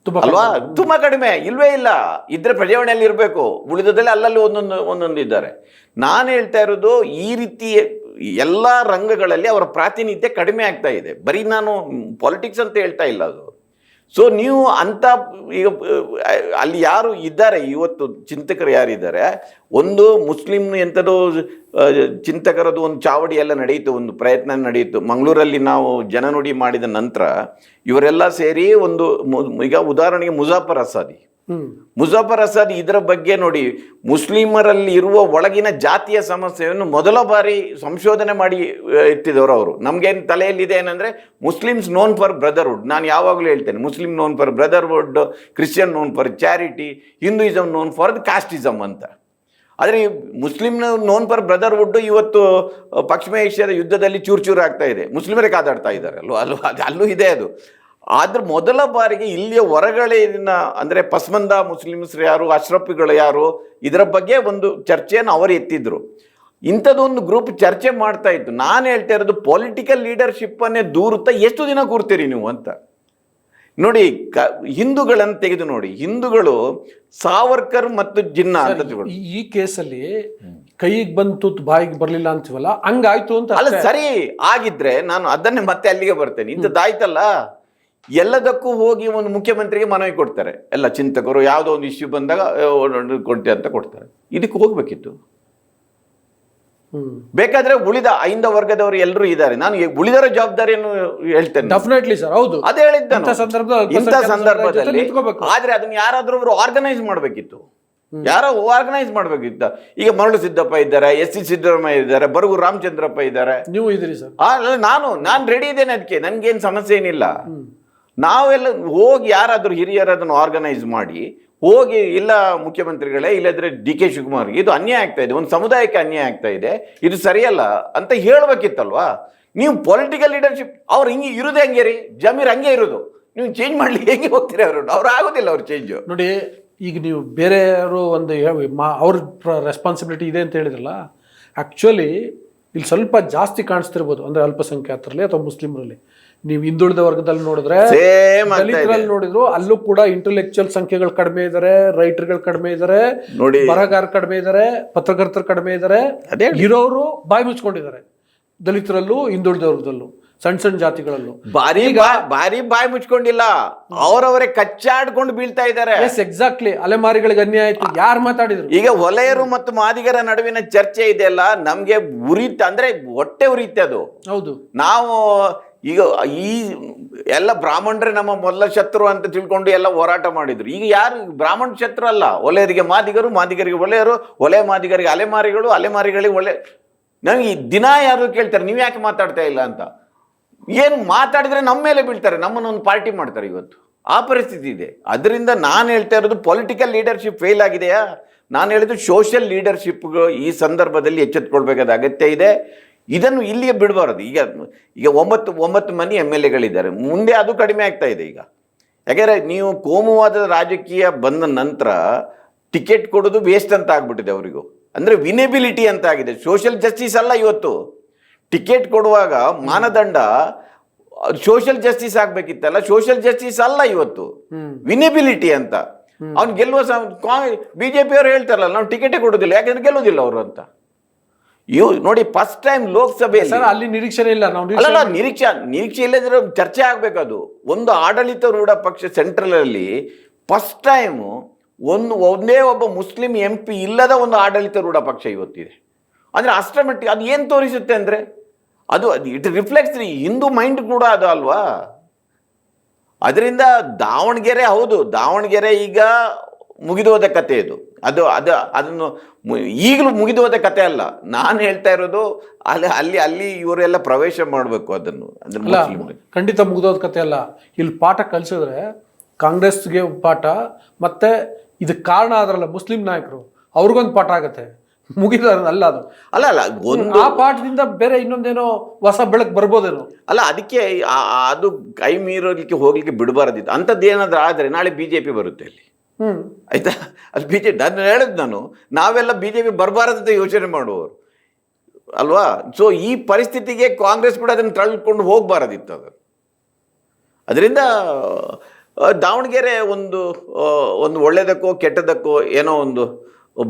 ಅಲ್ವಾ? ತುಂಬ ಕಡಿಮೆ, ಇಲ್ವೇ ಇಲ್ಲ. ಇದ್ರೆ ಪ್ರಜಾವಣೆಯಲ್ಲಿ ಇರಬೇಕು, ಉಳಿದದಲ್ಲಿ ಅಲ್ಲಲ್ಲಿ ಒಂದೊಂದು ಇದ್ದಾರೆ. ನಾನು ಹೇಳ್ತಾ ಇರೋದು, ಈ ರೀತಿ ಎಲ್ಲ ರಂಗಗಳಲ್ಲಿ ಅವರ ಪ್ರಾತಿನಿಧ್ಯ ಕಡಿಮೆ ಆಗ್ತಾ ಇದೆ. ಬರೀ ನಾನು ಪಾಲಿಟಿಕ್ಸ್ ಅಂತ ಹೇಳ್ತಾ ಇಲ್ಲ ಅದು. ಸೊ ನೀವು ಅಂತ ಈಗ ಅಲ್ಲಿ ಯಾರು ಇದ್ದಾರೆ ಇವತ್ತು, ಚಿಂತಕರು ಯಾರಿದ್ದಾರೆ, ಒಂದು ಮುಸ್ಲಿಂ ಎಂಥದೋ ಚಿಂತಕರದು ಒಂದು ಚಾವಡಿ ಎಲ್ಲ ನಡೆಯಿತು, ಒಂದು ಪ್ರಯತ್ನ ನಡೆಯಿತು ಮಂಗಳೂರಲ್ಲಿ. ನಾವು ಜನನುಡಿ ಮಾಡಿದ ನಂತರ ಇವರೆಲ್ಲ ಸೇರಿ ಒಂದು, ಈಗ ಉದಾಹರಣೆಗೆ ಮುಜಾಫರ್ ಅಸಾದಿ ಇದರ ಬಗ್ಗೆ ನೋಡಿ, ಮುಸ್ಲಿಮರಲ್ಲಿ ಇರುವ ಒಳಗಿನ ಜಾತಿಯ ಸಮಸ್ಯೆಯನ್ನು ಮೊದಲ ಬಾರಿ ಸಂಶೋಧನೆ ಮಾಡಿ ಎತ್ತಿದವರು ಅವರು. ನಮಗೇನು ತಲೆಯಲ್ಲಿದೆ ಏನಂದರೆ, ಮುಸ್ಲಿಮ್ಸ್ ನೋನ್ ಫಾರ್ ಬ್ರದರ್ಹುಡ್. ನಾನು ಯಾವಾಗಲೂ ಹೇಳ್ತೇನೆ, Muslim known for brotherhood, Christian known for charity, Hinduism known for casteism ಅಂತ. ಆದರೆ ಮುಸ್ಲಿಂ ನೋನ್ ಫಾರ್ ಬ್ರದರ್ಹುಡ್ ಇವತ್ತು ಪಶ್ಚಿಮ ಏಷ್ಯಾದ ಯುದ್ಧದಲ್ಲಿ ಚೂರು ಆಗ್ತಾ ಇದೆ, ಮುಸ್ಲಿಮರೇ ಕಾದಾಡ್ತಾ ಇದ್ದಾರೆ ಅಲ್ಲೂ ಇದೆ ಅದು. ಆದ್ರೆ ಮೊದಲ ಬಾರಿಗೆ ಇಲ್ಲಿಯ ಹೊರಗಡೆನ, ಅಂದರೆ ಪಸ್ಮಂದ ಮುಸ್ಲಿಮ್ಸ್ ಯಾರು, ಅಶ್ರಫಿಗಳು ಯಾರು, ಇದರ ಬಗ್ಗೆ ಒಂದು ಚರ್ಚೆಯನ್ನು ಅವರು ಎತ್ತಿದ್ರು. ಇಂಥದ್ದೊಂದು ಗ್ರೂಪ್ ಚರ್ಚೆ ಮಾಡ್ತಾ ಇತ್ತು. ನಾನು ಹೇಳ್ತಾ ಇರೋದು, ಪೊಲಿಟಿಕಲ್ ಲೀಡರ್ಶಿಪ್ಪನ್ನೇ ದೂರುತ್ತಾ ಎಷ್ಟು ದಿನ ಕೂರ್ತೀರಿ ನೀವು ಅಂತ. ನೋಡಿ, ಹಿಂದೂಗಳನ್ನು ತೆಗೆದು ನೋಡಿ, ಹಿಂದೂಗಳು ಸಾವರ್ಕರ್ ಮತ್ತು ಜಿನ್ನಾ ಅಂತ ಈ ಕೇಸಲ್ಲಿ ಕೈಗೆ ಬಂತು ಬಾಯಿಗೆ ಬರಲಿಲ್ಲ ಅಂತೀವಲ್ಲ ಹಂಗಾಯ್ತು ಅಂತ ಅಲ್ಲ ಅಷ್ಟೇ. ಸರಿ ಆಗಿದ್ರೆ ನಾನು ಅದನ್ನೇ ಮತ್ತೆ ಅಲ್ಲಿಗೆ ಬರ್ತೇನೆ. ಇಂಥದ್ದಾಯ್ತಲ್ಲ, ಎಲ್ಲದಕ್ಕೂ ಹೋಗಿ ಒಂದು ಮುಖ್ಯಮಂತ್ರಿಗೆ ಮನವಿ ಕೊಡ್ತಾರೆ ಎಲ್ಲ ಚಿಂತಕರು, ಯಾವುದೋ ಒಂದು ಇಶ್ಯೂ ಬಂದಾಗ ಕೊಡ್ತೆ ಅಂತ ಕೊಡ್ತಾರೆ. ಇದಕ್ಕೆ ಹೋಗ್ಬೇಕಿತ್ತು. ಬೇಕಾದ್ರೆ ಉಳಿದ 5 ವರ್ಗದವರು ಎಲ್ಲರೂ ಇದ್ದಾರೆ, ನಾನು ಉಳಿದರ ಜವಾಬ್ದಾರಿಯನ್ನು ಹೇಳ್ತೇನೆ. ಡೆಫಿನೆಟ್ಲಿ ಸರ್, ಹೌದು. ಅದೇ ಹೇಳಿದ್ದ ಇಂಥ ಸಂದರ್ಭದಲ್ಲಿ ನಿಂತ್ಕೋಬೇಕು. ಆದ್ರೆ ಅದನ್ನ ಯಾರಾದ್ರೂ ಒಬ್ರು ಆರ್ಗನೈಸ್ ಮಾಡ್ಬೇಕಿತ್ತು, ಯಾರೋ ಆರ್ಗನೈಸ್ ಮಾಡ್ಬೇಕಿತ್ತು. ಈಗ ಮರಳು ಸಿದ್ದಪ್ಪ ಇದ್ದಾರೆ, SC ಸಿದ್ದರಾಮಯ್ಯ ಇದ್ದಾರೆ, ಬರಗೂರು ರಾಮಚಂದ್ರಪ್ಪ ಇದ್ದಾರೆ, ನೀವು ಇದ್ರಿ ಸರ್. ನಾನು ರೆಡಿ ಇದ್ದೇನೆ, ಅದಕ್ಕೆ ನನ್ಗೇನು ಸಮಸ್ಯೆ ಏನಿಲ್ಲ. ನಾವೆಲ್ಲ ಹೋಗಿ ಯಾರಾದ್ರೂ ಹಿರಿಯರು ಅದನ್ನು ಆರ್ಗನೈಸ್ ಮಾಡಿ ಹೋಗಿ, ಇಲ್ಲ ಮುಖ್ಯಮಂತ್ರಿಗಳೇ, ಇಲ್ಲದ್ರೆ DK ಶಿವಕುಮಾರ್ಗೆ ಇದು ಅನ್ಯಾಯ ಆಗ್ತಾ ಇದೆ, ಒಂದು ಸಮುದಾಯಕ್ಕೆ ಅನ್ಯಾಯ ಆಗ್ತಾ ಇದೆ, ಇದು ಸರಿಯಲ್ಲ ಅಂತ ಹೇಳ್ಬೇಕಿತ್ತಲ್ವಾ. ನೀವು ಪೊಲಿಟಿಕಲ್ ಲೀಡರ್ಶಿಪ್ ಅವ್ರು ಹಿಂಗೆ ಇರೋದೇ ಹಂಗೆ ರೀ, ಜಮೀರ್ ಹಂಗೆ ಇರೋದು, ನೀವು ಚೇಂಜ್ ಮಾಡ್ಲಿಕ್ಕೆ ಹೆಂಗೆ ಹೋಗ್ತೀರಿ? ಅವ್ರು ಆಗೋದಿಲ್ಲ, ಅವ್ರು ಚೇಂಜ್. ನೋಡಿ, ಈಗ ನೀವು ಬೇರೆಯವರು ಒಂದು ಅವ್ರ ರೆಸ್ಪಾನ್ಸಿಬಿಲಿಟಿ ಇದೆ ಅಂತ ಹೇಳಿದ್ರಲ್ಲ, ಆ್ಯಕ್ಚುಲಿ ಇಲ್ಲಿ ಸ್ವಲ್ಪ ಜಾಸ್ತಿ ಕಾಣಿಸ್ತಿರ್ಬೋದು. ಅಂದರೆ ಅಲ್ಪಸಂಖ್ಯಾತರಲ್ಲಿ ಅಥವಾ ಮುಸ್ಲಿಮರಲ್ಲಿ. ನೀವು ಹಿಂದುಳಿದ ವರ್ಗದಲ್ಲಿ ನೋಡಿದ್ರೆ, ದಲಿತರಲ್ಲಿ ನೋಡಿದ್ರು, ಅಲ್ಲೂ ಕೂಡ ಇಂಟೆಲೆಕ್ಚುಯಲ್ ಸಂಖ್ಯೆಗಳು ಕಡಿಮೆ ಇದ್ದಾರೆ, ರೈಟರ್ಗಳು ಕಡಿಮೆ ಇದ್ದಾರೆ, ಬರಹಗಾರ ಕಡಿಮೆ ಇದ್ದಾರೆ, ಪತ್ರಕರ್ತರು ಕಡಿಮೆ ಇದ್ದಾರೆ, ಇರೋರು ಬಾಯಿ ಮುಚ್ಕೊಂಡಿದ್ದಾರೆ. ದಲಿತರಲ್ಲೂ ಹಿಂದುಳಿದ ವರ್ಗದಲ್ಲೂ ಸಣ್ಣ ಜಾತಿಗಳಲ್ಲೂ ಬಾರಿ ಬಾಯಿ ಮುಚ್ಕೊಂಡಿಲ್ಲ, ಅವರವರೇ ಕಚ್ಚಾಡ್ಕೊಂಡು ಬೀಳ್ತಾ ಇದ್ದಾರೆ. ಎಕ್ಸಾಕ್ಟ್ಲಿ, ಅಲೆಮಾರಿಗಳಿಗೆ ಅನ್ಯಾಯ ಆಯ್ತು, ಯಾರು ಮಾತಾಡಿದ್ರು? ಈಗ ಹೊಲೆಯರು ಮತ್ತು ಮಾದಿಗರ ನಡುವಿನ ಚರ್ಚೆ ಇದೆಯಲ್ಲ, ನಮ್ಗೆ ಉರಿತ ಅಂದ್ರೆ ಹೊಟ್ಟೆ ಉರಿಯುತ್ತೆ ಅದು. ಹೌದು, ನಾವು ಈಗ ಈ ಎಲ್ಲ ಬ್ರಾಹ್ಮಣರೇ ನಮ್ಮ ಮೊದಲ ಶತ್ರು ಅಂತ ತಿಳ್ಕೊಂಡು ಎಲ್ಲ ಹೋರಾಟ ಮಾಡಿದ್ರು. ಈಗ ಯಾರು ಬ್ರಾಹ್ಮಣ ಶತ್ರು ಅಲ್ಲ, ಒಲೆಯರಿಗೆ ಮಾದಿಗರು, ಮಾದಿಗರಿಗೆ ಒಲೆಯರು, ಒಲೆ ಮಾದಿಗರಿಗೆ ಅಲೆಮಾರಿಗಳು, ಅಲೆಮಾರಿಗಳಿಗೆ ಒಲೆ. ನನಗೆ ಈ ದಿನ ಯಾರು ಕೇಳ್ತಾರೆ, ನೀವು ಯಾಕೆ ಮಾತಾಡ್ತಾ ಇಲ್ಲ ಅಂತ. ಏನು ಮಾತಾಡಿದ್ರೆ ನಮ್ಮ ಮೇಲೆ ಬೀಳ್ತಾರೆ, ನಮ್ಮನ್ನೊಂದು ಪಾರ್ಟಿ ಮಾಡ್ತಾರೆ. ಇವತ್ತು ಆ ಪರಿಸ್ಥಿತಿ ಇದೆ. ಅದರಿಂದ ನಾನು ಹೇಳ್ತಾ ಇರೋದು ಪೊಲಿಟಿಕಲ್ ಲೀಡರ್ಶಿಪ್ ಫೇಲ್ ಆಗಿದೆಯಾ? ನಾನು ಹೇಳಿದ್ದು ಸೋಷಿಯಲ್ ಲೀಡರ್ಶಿಪ್ಗಳು ಈ ಸಂದರ್ಭದಲ್ಲಿ ಎಚ್ಚೆತ್ತುಕೊಳ್ಬೇಕಾದ ಅಗತ್ಯ ಇದೆ. ಇದನ್ನು ಇಲ್ಲಿಗೆ ಬಿಡಬಾರದು. ಈಗ 9 ಮಂದಿ MLAಗಳಿದ್ದಾರೆ, ಮುಂದೆ ಅದು ಕಡಿಮೆ ಆಗ್ತಾ ಇದೆ ಈಗ. ಯಾಕೆಂದರೆ ನೀವು ಕೋಮುವಾದದ ರಾಜಕೀಯ ಬಂದ ನಂತರ ಟಿಕೆಟ್ ಕೊಡೋದು ವೇಸ್ಟ್ ಅಂತ ಆಗ್ಬಿಟ್ಟಿದೆ ಅವರಿಗೂ. ಅಂದರೆ ವಿನೇಬಿಲಿಟಿ ಅಂತ ಆಗಿದೆ. ಸೋಷಿಯಲ್ ಜಸ್ಟಿಸ್ ಅಲ್ಲ ಇವತ್ತು. ಟಿಕೆಟ್ ಕೊಡುವಾಗ ಮಾನದಂಡ ಸೋಷಿಯಲ್ ಜಸ್ಟಿಸ್ ಆಗ್ಬೇಕಿತ್ತಲ್ಲ, ಸೋಷಿಯಲ್ ಜಸ್ಟಿಸ್ ಅಲ್ಲ ಇವತ್ತು, ವಿನೇಬಿಲಿಟಿ ಅಂತ. ಅವ್ನು ಗೆಲ್ಲುವ BJP ಅವರು ಹೇಳ್ತಾರಲ್ಲ, ನಾವು ಟಿಕೆಟೇ ಕೊಡೋದಿಲ್ಲ, ಯಾಕಂದ್ರೆ ಗೆಲ್ಲೋದಿಲ್ಲ ಅವರು ಅಂತ. ನೋಡಿ, ಫಸ್ಟ್ ಟೈಮ್ ಲೋಕಸಭೆಯಲ್ಲಿ ಅಲ್ಲಿ ನಿರೀಕ್ಷೆ ಇಲ್ಲ. ನಿರೀಕ್ಷೆ ಇಲ್ಲದ್ರೆ ಚರ್ಚೆ ಆಗ್ಬೇಕದು. ಒಂದು ಆಡಳಿತಾರೂಢ ಪಕ್ಷ ಸೆಂಟ್ರಲ್ ಅಲ್ಲಿ ಫಸ್ಟ್ ಟೈಮ್ ಒಂದೇ ಒಬ್ಬ ಮುಸ್ಲಿಂ MP ಇಲ್ಲದ ಒಂದು ಆಡಳಿತಾರೂಢ ಪಕ್ಷ ಇವತ್ತಿದೆ. ಅಂದ್ರೆ ಅಷ್ಟರ ಮಟ್ಟಿಗೆ ಅದು ಏನು ತೋರಿಸುತ್ತೆ ಅಂದ್ರೆ, ಅದು ಇಟ್ ರಿಫ್ಲೆಕ್ಟ್ಸ್ ಹಿಂದೂ ಮೈಂಡ್ ಕೂಡ ಅದು ಅಲ್ವಾ. ಅದರಿಂದ ದಾವಣಗೆರೆ, ಹೌದು, ದಾವಣಗೆರೆ ಈಗ ಮುಗಿದೋದ ಕತೆ ಇದು. ಅದನ್ನು ಈಗಲೂ ಮುಗಿದೋದ ಕತೆ ಅಲ್ಲ. ನಾನು ಹೇಳ್ತಾ ಇರೋದು ಅಲ್ಲಿ ಇವರೆಲ್ಲ ಪ್ರವೇಶ ಮಾಡಬೇಕು ಅದನ್ನು. ಖಂಡಿತ ಮುಗಿದೋದ ಕತೆ ಅಲ್ಲ. ಇಲ್ಲಿ ಪಾಠ ಕಲಿಸಿದ್ರೆ ಕಾಂಗ್ರೆಸ್ಗೆ ಪಾಠ, ಮತ್ತೆ ಇದಕ್ಕೆ ಕಾರಣ ಆದ್ರಲ್ಲ ಮುಸ್ಲಿಂ ನಾಯಕರು, ಅವ್ರಿಗೊಂದು ಪಾಠ ಆಗತ್ತೆ. ಮುಗಿದ ಅಲ್ಲ ಅದು. ಅಲ್ಲ ಒಂದು ಆ ಪಾಠದಿಂದ ಬೇರೆ ಇನ್ನೊಂದೇನೋ ಹೊಸ ಬೆಳಕು ಬರ್ಬೋದೇನೋ. ಅಲ್ಲ, ಅದಕ್ಕೆ ಅದು ಕೈ ಮೀರೋಲಿಕ್ಕೆ ಹೋಗ್ಲಿಕ್ಕೆ ಬಿಡಬಾರದಿತ್ತು. ಅಂಥದ್ದು ಏನಾದ್ರೂ ಆದರೆ ನಾಳೆ BJP ಬರುತ್ತೆ ಅಲ್ಲಿ, ಆಯ್ತಾ? ಅದು BJP ನಾನು ಹೇಳಿದ್, ನಾವೆಲ್ಲ BJP ಬರಬಾರದಂತ ಯೋಚನೆ ಮಾಡುವವರು ಅಲ್ವಾ. ಸೊ ಈ ಪರಿಸ್ಥಿತಿಗೆ ಕಾಂಗ್ರೆಸ್ ಕೂಡ ಅದನ್ನು ತಳ್ಕೊಂಡು ಹೋಗಬಾರದಿತ್ತು ಅದು. ಅದರಿಂದ ದಾವಣಗೆರೆ ಒಂದು ಒಳ್ಳೆಯದಕ್ಕೋ ಕೆಟ್ಟದಕ್ಕೋ ಏನೋ ಒಂದು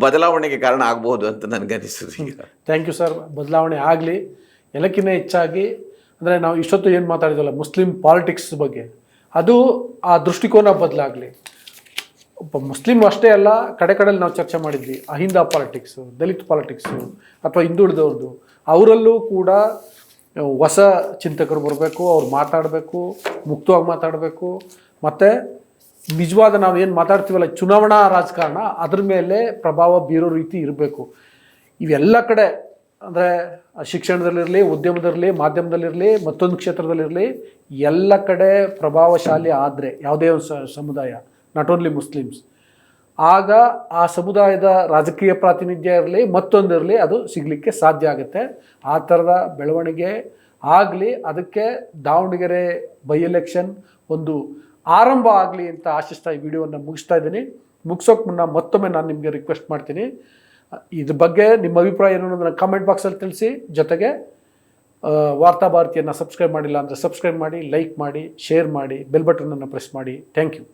ಬದಲಾವಣೆಗೆ ಕಾರಣ ಆಗ್ಬೋದು ಅಂತ ನನಗೆ ಅನಿಸ್ತದೆ ಈಗ. Thank you sir. ಬದಲಾವಣೆ ಆಗಲಿ. ಎಲ್ಲಕ್ಕಿಂತ ಹೆಚ್ಚಾಗಿ ಅಂದರೆ ನಾವು ಇಷ್ಟೊತ್ತು ಏನು ಮಾತಾಡಿದ್ವಲ್ಲ ಮುಸ್ಲಿಂ ಪಾಲಿಟಿಕ್ಸ್ ಬಗ್ಗೆ, ಅದು ಆ ದೃಷ್ಟಿಕೋನ ಬದಲಾಗಲಿ. ಒಬ್ಬ ಮುಸ್ಲಿಂ ಅಷ್ಟೇ ಅಲ್ಲ, ಕಡೆಯಲ್ಲಿ ನಾವು ಚರ್ಚೆ ಮಾಡಿದ್ವಿ ಅಹಿಂದ ಪಾಲಿಟಿಕ್ಸು, ದಲಿತ ಪಾಲಿಟಿಕ್ಸು ಅಥವಾ ಹಿಂದುಳಿದವ್ರದ್ದು, ಅವರಲ್ಲೂ ಕೂಡ ಹೊಸ ಚಿಂತಕರು ಬರಬೇಕು, ಅವ್ರು ಮಾತಾಡಬೇಕು, ಮುಕ್ತವಾಗಿ ಮಾತಾಡಬೇಕು. ಮತ್ತು ನಿಜವಾದ ನಾವು ಏನು ಮಾತಾಡ್ತೀವಲ್ಲ ಚುನಾವಣಾ ರಾಜಕಾರಣ, ಅದ್ರ ಮೇಲೆ ಪ್ರಭಾವ ಬೀರೋ ರೀತಿ ಇರಬೇಕು. ಇವೆಲ್ಲ ಕಡೆ ಅಂದರೆ ಶಿಕ್ಷಣದಲ್ಲಿರಲಿ, ಉದ್ಯಮದಲ್ಲಿರಲಿ, ಮಾಧ್ಯಮದಲ್ಲಿರಲಿ, ಮತ್ತೊಂದು ಕ್ಷೇತ್ರದಲ್ಲಿರಲಿ, ಎಲ್ಲ ಕಡೆ ಪ್ರಭಾವಶಾಲಿ ಆದರೆ ಯಾವುದೇ ಒಂದು ಸಮುದಾಯ, ನಾಟ್ ಓನ್ಲಿ ಮುಸ್ಲಿಮ್ಸ್, ಆಗ ಆ ಸಮುದಾಯದ ರಾಜಕೀಯ ಪ್ರಾತಿನಿಧ್ಯ ಇರಲಿ, ಮತ್ತೊಂದಿರಲಿ, ಅದು ಸಿಗಲಿಕ್ಕೆ ಸಾಧ್ಯ ಆಗುತ್ತೆ. ಆ ಥರದ ಬೆಳವಣಿಗೆ ಆಗಲಿ. ಅದಕ್ಕೆ ದಾವಣಗೆರೆ ಬೈ ಎಲೆಕ್ಷನ್ ಒಂದು ಆರಂಭ ಆಗಲಿ ಅಂತ ಆಶಿಸ್ತಾ ಈ ವಿಡಿಯೋವನ್ನು ಮುಗಿಸ್ತಾ ಇದ್ದೀನಿ. ಮುಗಿಸೋಕೆ ಮುನ್ನ ಮತ್ತೊಮ್ಮೆ ನಾನು ನಿಮಗೆ ರಿಕ್ವೆಸ್ಟ್ ಮಾಡ್ತೀನಿ, ಇದ್ರ ಬಗ್ಗೆ ನಿಮ್ಮ ಅಭಿಪ್ರಾಯ ಏನು ಅನ್ನೋದನ್ನು ಕಮೆಂಟ್ ಬಾಕ್ಸಲ್ಲಿ ತಿಳಿಸಿ. ಜೊತೆಗೆ ವಾರ್ತಾಭಾರತಿಯನ್ನು ಸಬ್ಸ್ಕ್ರೈಬ್ ಮಾಡಿಲ್ಲ ಅಂದರೆ ಸಬ್ಸ್ಕ್ರೈಬ್ ಮಾಡಿ, ಲೈಕ್ ಮಾಡಿ, ಶೇರ್ ಮಾಡಿ, ಬೆಲ್ ಬಟನನ್ನು ಪ್ರೆಸ್ ಮಾಡಿ. Thank you.